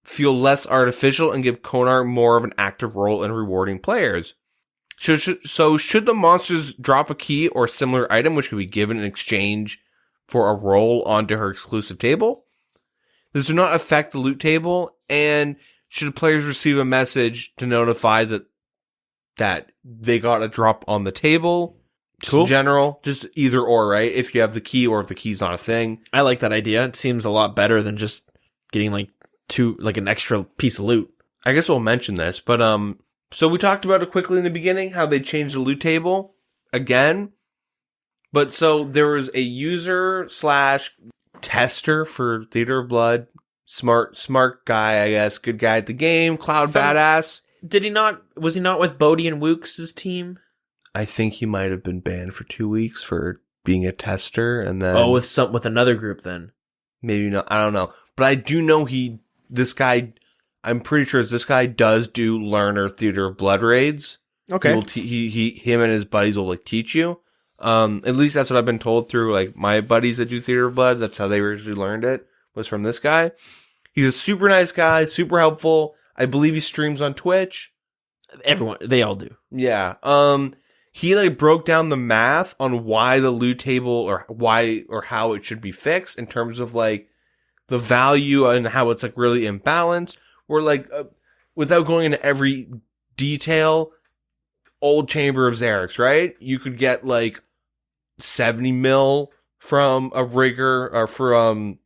feel less artificial and give Konar more of an active role in rewarding players. So should the monsters drop a key or similar item which could be given in exchange for a roll onto her exclusive table? This would not affect the loot table, and should players receive a message to notify that they got a drop on the table? Cool. In general, just either or, right? If you have the key or if the key's not a thing. I like that idea. It seems a lot better than just getting an extra piece of loot. I guess we'll mention this, but so we talked about it quickly in the beginning, how they changed the loot table again. But so there was a user / tester for Theater of Blood, smart guy, I guess, good guy at the game, Cloud badass. Was he not with Bodhi and Wooks' team? I think he might have been banned for 2 weeks for being a tester, and then with another group then. Maybe not. I don't know, but I do know this guy. I'm pretty sure this guy does do learner Theater of Blood raids. Okay, him and his buddies will teach you. At least that's what I've been told through my buddies that do Theater of Blood. That's how they originally learned it, was from this guy. He's a super nice guy, super helpful. I believe he streams on Twitch. Everyone, they all do. Yeah. He broke down the math on why the loot table or how it should be fixed in terms of the value and how it's really imbalanced. Where without going into every detail, old Chamber of Xerix, right? You could get 70 mil from a rigger or from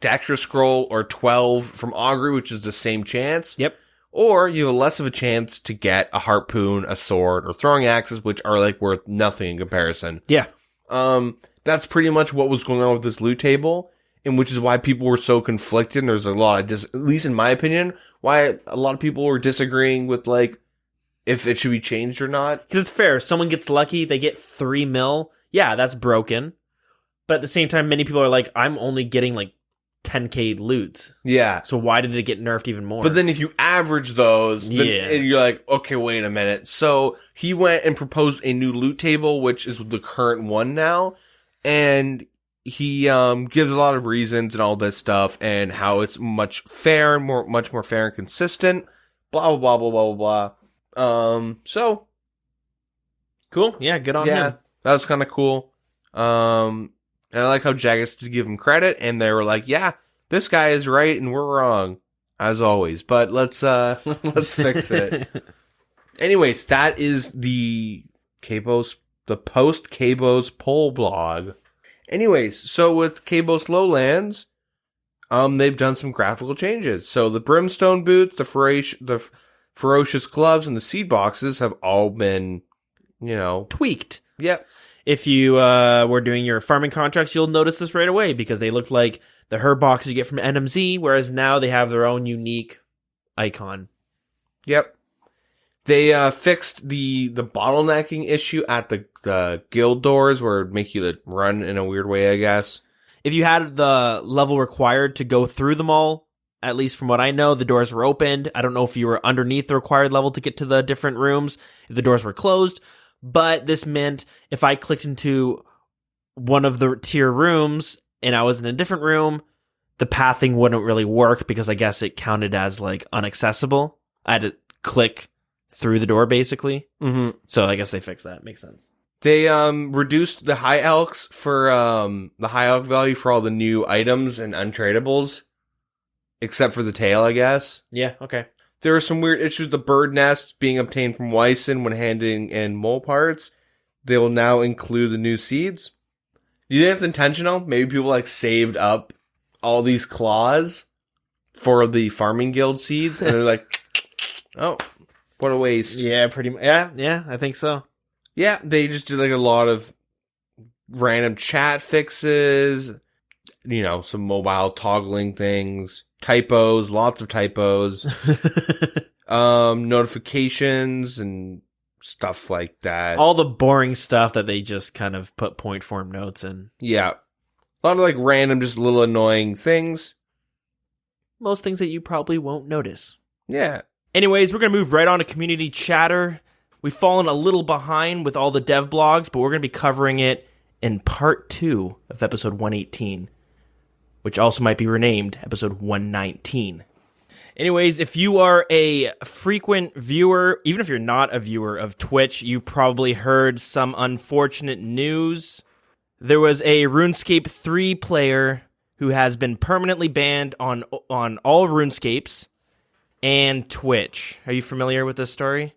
Dexter Scroll, or 12 from Augury, which is the same chance. Yep. Or you have less of a chance to get a harpoon, a sword, or throwing axes, which are worth nothing in comparison. Yeah. That's pretty much what was going on with this loot table, and which is why people were so conflicted. And there's a lot of at least in my opinion, why a lot of people were disagreeing with if it should be changed or not. Because it's fair. Someone gets lucky, they get 3 mil. Yeah, that's broken. But at the same time, many people are I'm only getting 10k loot. Yeah. So why did it get nerfed even more? But then if you average those, then you're okay, wait a minute. So he went and proposed a new loot table, which is the current one now. And he gives a lot of reasons and all this stuff and how it's much more fair and consistent. Blah, blah, blah, blah, blah, blah. So. Cool. Yeah, good on him. That was kind of cool. And I like how Jagex did give him credit, and they were yeah, this guy is right and we're wrong, as always. But let's fix it. Anyways, that is the post Kebo's poll blog. Anyways, so with Kebo's Lowlands, they've done some graphical changes. So the brimstone boots, the ferocious gloves, and the seed boxes have all been, tweaked. Yep. If you were doing your farming contracts, you'll notice this right away because they look like the herb boxes you get from NMZ, whereas now they have their own unique icon. Yep. They fixed the bottlenecking issue at the guild doors where it would make you run in a weird way, I guess. If you had the level required to go through them all, at least from what I know, the doors were opened. I don't know if you were underneath the required level to get to the different rooms, if the doors were closed. But this meant if I clicked into one of the tier rooms and I was in a different room, the pathing wouldn't really work because I guess it counted as unaccessible. I had to click through the door basically. Mm-hmm. So I guess they fixed that. Makes sense. They reduced the high elks for the high elk value for all the new items and untradables, except for the tail, I guess. Yeah. Okay. There were some weird issues with the bird nests being obtained from Wyson when handing in mole parts. They will now include the new seeds. Do you think it's intentional? Maybe people saved up all these claws for the farming guild seeds, and they're oh, what a waste. Yeah, pretty much. Yeah, I think so. Yeah, they just did a lot of random chat fixes, some mobile toggling things. Typos, lots of typos, notifications and stuff like that. All the boring stuff that they just kind of put point form notes in. Yeah. A lot of random, just little annoying things. Most things that you probably won't notice. Yeah. Anyways, we're going to move right on to community chatter. We've fallen a little behind with all the dev blogs, but we're going to be covering it in part 2 of episode 118, which also might be renamed episode 119. Anyways, if you are a frequent viewer, even if you're not a viewer of Twitch, you probably heard some unfortunate news. There was a RuneScape 3 player who has been permanently banned on all RuneScapes and Twitch. Are you familiar with this story?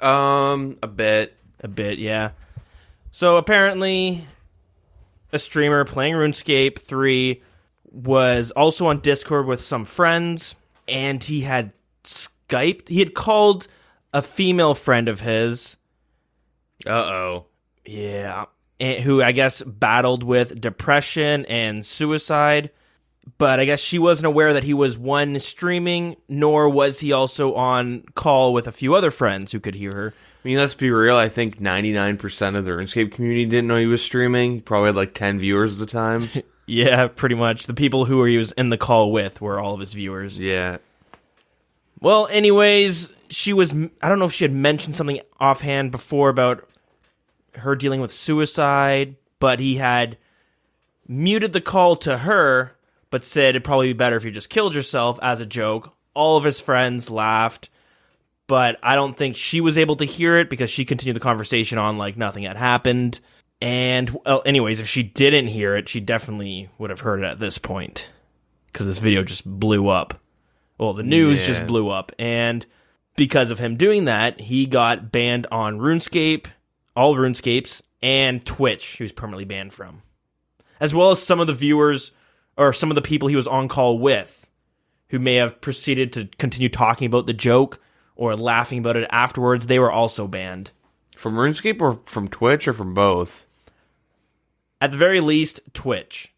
A bit. A bit, yeah. So apparently, a streamer playing RuneScape 3 was also on Discord with some friends, and he had Skyped. He had called a female friend of his. Uh-oh. Yeah. Who I guess battled with depression and suicide. But I guess she wasn't aware that he was, one, streaming, nor was he also on call with a few other friends who could hear her. I mean, let's be real. I think 99% of the RuneScape community didn't know he was streaming. He probably had like 10 viewers at the time. Yeah, pretty much. The people who he was in the call with were all of his viewers. Yeah. Well, anyways, I don't know if she had mentioned something offhand before about her dealing with suicide, but he had muted the call to her, but said it'd probably be better if you just killed yourself as a joke. All of his friends laughed, but I don't think she was able to hear it because she continued the conversation on like nothing had happened. And, well, anyways, if she didn't hear it, she definitely would have heard it at this point because this video just blew up. Well, the news just blew up, and because of him doing that, he got banned on RuneScape, all RuneScapes, and Twitch, he was permanently banned from. As well as some of the viewers, or some of the people he was on call with, who may have proceeded to continue talking about the joke, or laughing about it afterwards, they were also banned. From RuneScape, or from Twitch, or from both? At the very least, Twitch.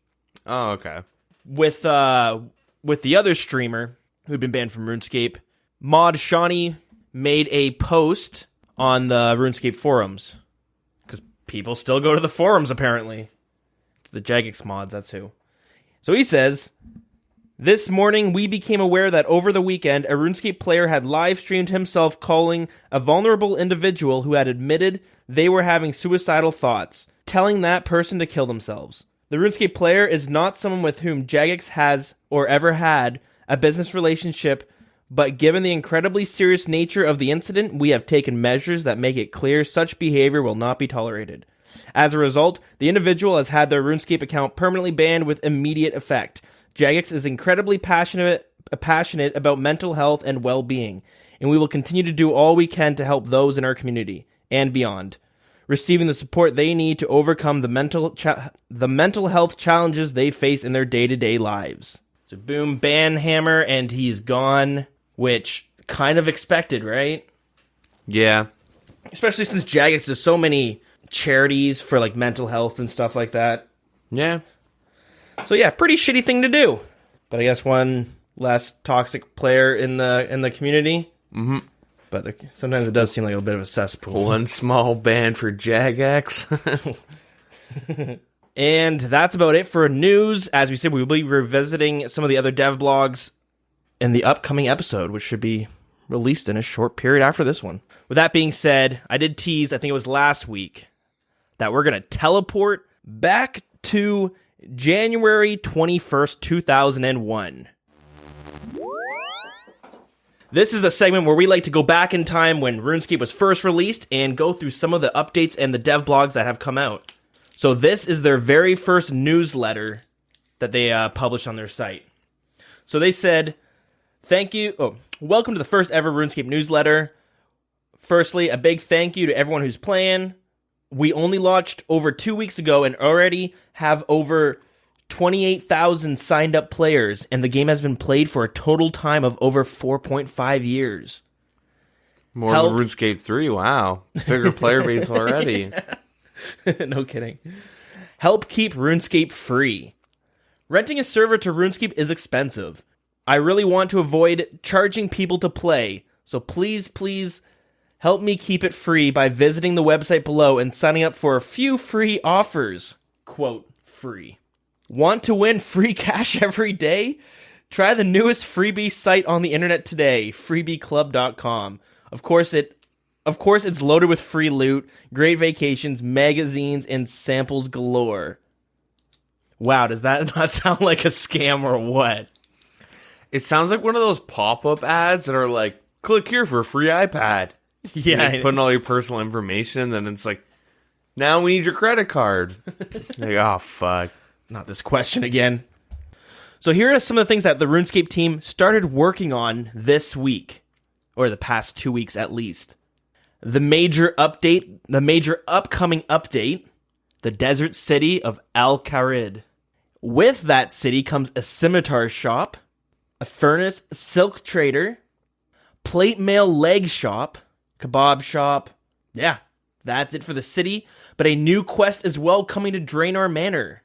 Oh, okay. With the other streamer, who'd been banned from RuneScape, Mod Shawnee made a post on the RuneScape forums. Because people still go to the forums, apparently. It's the Jagex mods, that's who. So he says, "This morning we became aware that over the weekend, a RuneScape player had live-streamed himself calling a vulnerable individual who had admitted they were having suicidal thoughts, telling that person to kill themselves. The RuneScape player is not someone with whom Jagex has, or ever had, a business relationship, but given the incredibly serious nature of the incident, we have taken measures that make it clear such behavior will not be tolerated. As a result, the individual has had their RuneScape account permanently banned with immediate effect. Jagex is incredibly passionate about mental health and well-being, and we will continue to do all we can to help those in our community, and beyond, receiving the support they need to overcome the mental health challenges they face in their day-to-day lives." So boom, ban hammer, and he's gone, which kind of expected, right? Yeah. Especially since Jagex does so many charities for like mental health and stuff like that. Yeah. So yeah, pretty shitty thing to do. But I guess one less toxic player in the community. Mm-hmm. But sometimes it does seem like a bit of a cesspool. One small ban for Jagex. And that's about it for news. As we said, we will be revisiting some of the other dev blogs in the upcoming episode, which should be released in a short period after this one. With that being said, I did tease, I think it was last week, that we're going to teleport back to January 21st, 2001. This is the segment where we like to go back in time when RuneScape was first released and go through some of the updates and the dev blogs that have come out. So this is their very first newsletter that they published on their site. So they said, welcome to the first ever RuneScape newsletter. Firstly, a big thank you to everyone who's playing. We only launched over 2 weeks ago and already have over 28,000 signed up players, and the game has been played for a total time of over 4.5 years. More than RuneScape 3, wow. Bigger player base already. No kidding. Help keep RuneScape free. Renting a server to RuneScape is expensive. I really want to avoid charging people to play, so please help me keep it free by visiting the website below and signing up for a few free offers. Quote, free. Want to win free cash every day? Try the newest freebie site on the internet today, freebieclub.com. Of course, it Of course, it's loaded with free loot, great vacations, magazines, and samples galore. Wow, does that not sound like a scam or what? It sounds like one of those pop-up ads that are like, click here for a free iPad. Yeah. You put in all your personal information, and then it's like, now we need your credit card. Like, oh, fuck. Not this question again. So here are some of the things that the RuneScape team started working on this week, or the past 2 weeks at least. The major upcoming update, the desert city of Al-Kharid. With that city comes a scimitar shop, a furnace silk trader, plate mail leg shop, kebab shop. Yeah, that's it for the city, but a new quest is well coming to Draenor Manor.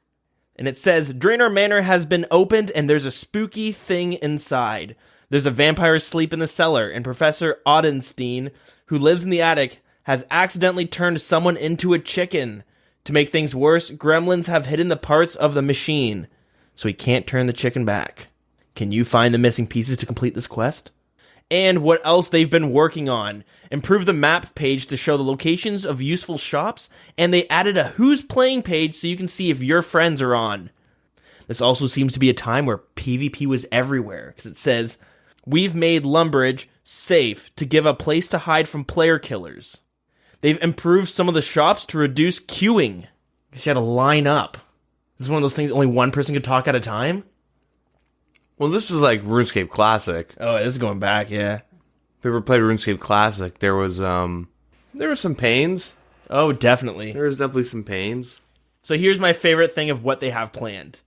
And it says, Draenor Manor has been opened and there's a spooky thing inside. There's a vampire asleep in the cellar, and Professor Audenstein, who lives in the attic, has accidentally turned someone into a chicken. To make things worse, gremlins have hidden the parts of the machine, so he can't turn the chicken back. Can you find the missing pieces to complete this quest? And what else they've been working on. Improve the map page to show the locations of useful shops, and they added a Who's Playing page so you can see if your friends are on. This also seems to be a time where PvP was everywhere, because it says, we've made Lumbridge safe to give a place to hide from player killers. They've improved some of the shops to reduce queuing, because you had to line up. This is one of those things only one person could talk at a time? Well, this is like RuneScape Classic. Oh, this is going back, yeah. If you ever played RuneScape Classic, there were some pains. Oh, definitely. There was definitely some pains. So here's my favorite thing of what they have planned.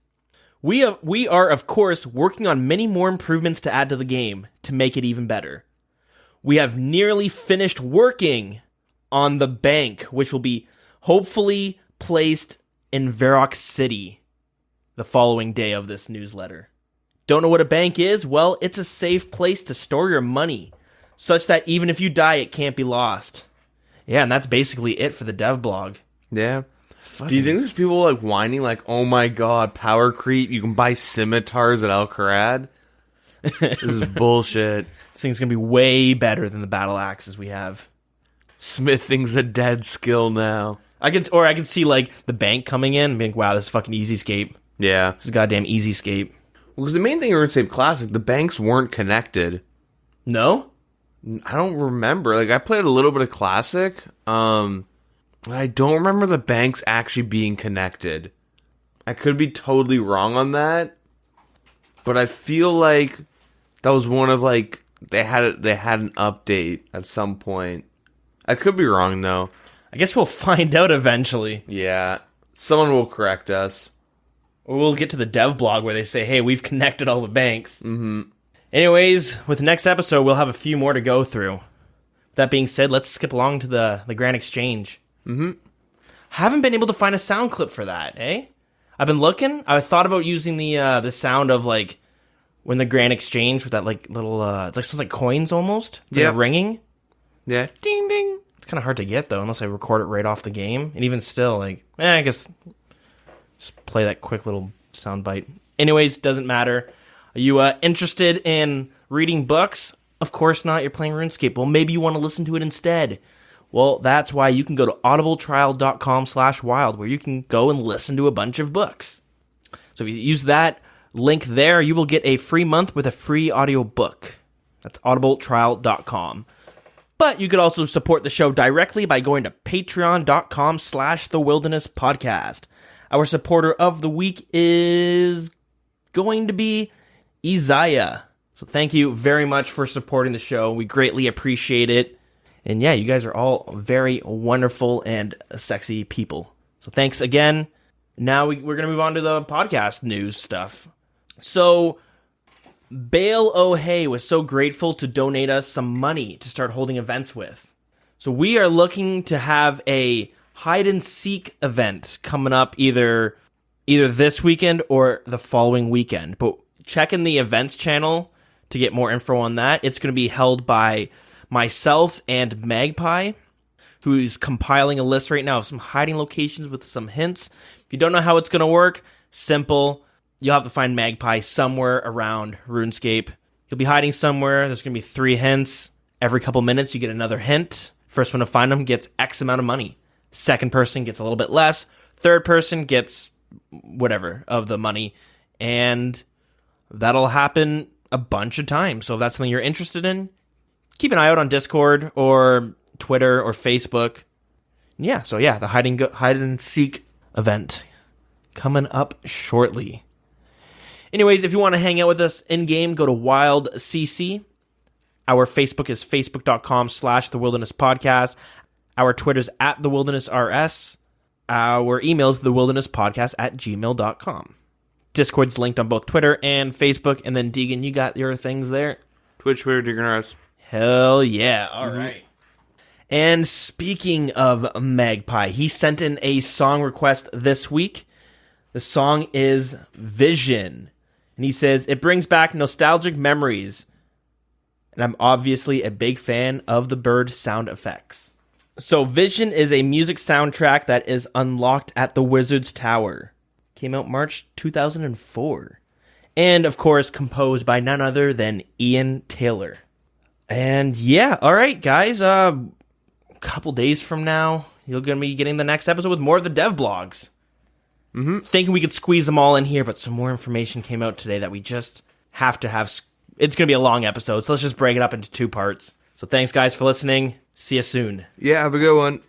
We are, of course, working on many more improvements to add to the game to make it even better. We have nearly finished working on the bank, which will be hopefully placed in Varrock City the following day of this newsletter. Don't know what a bank is? Well, it's a safe place to store your money, such that even if you die, it can't be lost. Yeah, and that's basically it for the dev blog. Yeah. Do you think there's people like whining like, oh my god, power creep, you can buy scimitars at Al-Kharid? This is bullshit. This thing's going to be way better than the battle axes we have. Smithing's a dead skill now. I can see like the bank coming in and being like, wow, this is fucking Easyscape. Yeah. This is goddamn Easyscape. Well, because the main thing in RuneScape Classic, the banks weren't connected. No? I don't remember. Like, I played a little bit of Classic. I don't remember the banks actually being connected. I could be totally wrong on that. But I feel like that was one of, like, they had an update at some point. I could be wrong, though. I guess we'll find out eventually. Yeah. Someone will correct us. Or we'll get to the dev blog where they say, hey, we've connected all the banks. Mm-hmm. Anyways, with the next episode, we'll have a few more to go through. That being said, let's skip along to the Grand Exchange. Mm-hmm. Haven't been able to find a sound clip for that, eh? I've been looking. I thought about using the sound of, like, when the Grand Exchange with that, like, little, it's like sounds like coins almost. It's like a ringing. Yeah. Ding, ding. It's kind of hard to get, though, unless I record it right off the game. And even still, like, I guess just play that quick little sound bite. Anyways, doesn't matter. Are you interested in reading books? Of course not. You're playing RuneScape. Well, maybe you want to listen to it instead. Well, that's why you can go to audibletrial.com/wild, where you can go and listen to a bunch of books. So if you use that link there, you will get a free month with a free audio book. That's audibletrial.com. But you could also support the show directly by going to patreon.com/thewildernesspodcast. Our supporter of the week is going to be Ezia. So thank you very much for supporting the show. We greatly appreciate it. And yeah, you guys are all very wonderful and sexy people. So thanks again. Now we're going to move on to the podcast news stuff. So Bale O'Hay was so grateful to donate us some money to start holding events with. So we are looking to have a hide and seek event coming up either this weekend or the following weekend. But check in the events channel to get more info on that. It's going to be held by myself and Magpie, who's compiling a list right now of some hiding locations with some hints. If you don't know how it's going to work, simple. You'll have to find Magpie somewhere around RuneScape. You'll be hiding somewhere. There's going to be 3 hints. Every couple minutes, you get another hint. First one to find them gets X amount of money. Second person gets a little bit less. Third person gets whatever of the money. And that'll happen a bunch of times. So if that's something you're interested in, keep an eye out on Discord or Twitter or Facebook. Yeah, so yeah, the hide and seek event coming up shortly. Anyways, if you want to hang out with us in-game, go to WildCC. Our Facebook is facebook.com/thewildernesspodcast. Our Twitter's @thewildernessrs. Our email is thewildernesspodcast@gmail.com. Discord's linked on both Twitter and Facebook. And then, Deegan, you got your things there? Twitch, Twitter, Deegan. Hell yeah. All right. And speaking of Magpie, he sent in a song request this week. The song is Vision. And he says, it brings back nostalgic memories. And I'm obviously a big fan of the bird sound effects. So Vision is a music soundtrack that is unlocked at the Wizard's Tower. Came out March 2004. And, of course, composed by none other than Ian Taylor. And, yeah, all right, guys. A couple days from now, you're going to be getting the next episode with more of the dev blogs. Thinking we could squeeze them all in here, but some more information came out today that we just have to have. It's going to be a long episode, so let's just break it up into 2 parts. So thanks, guys, for listening. See you soon. Yeah, have a good one.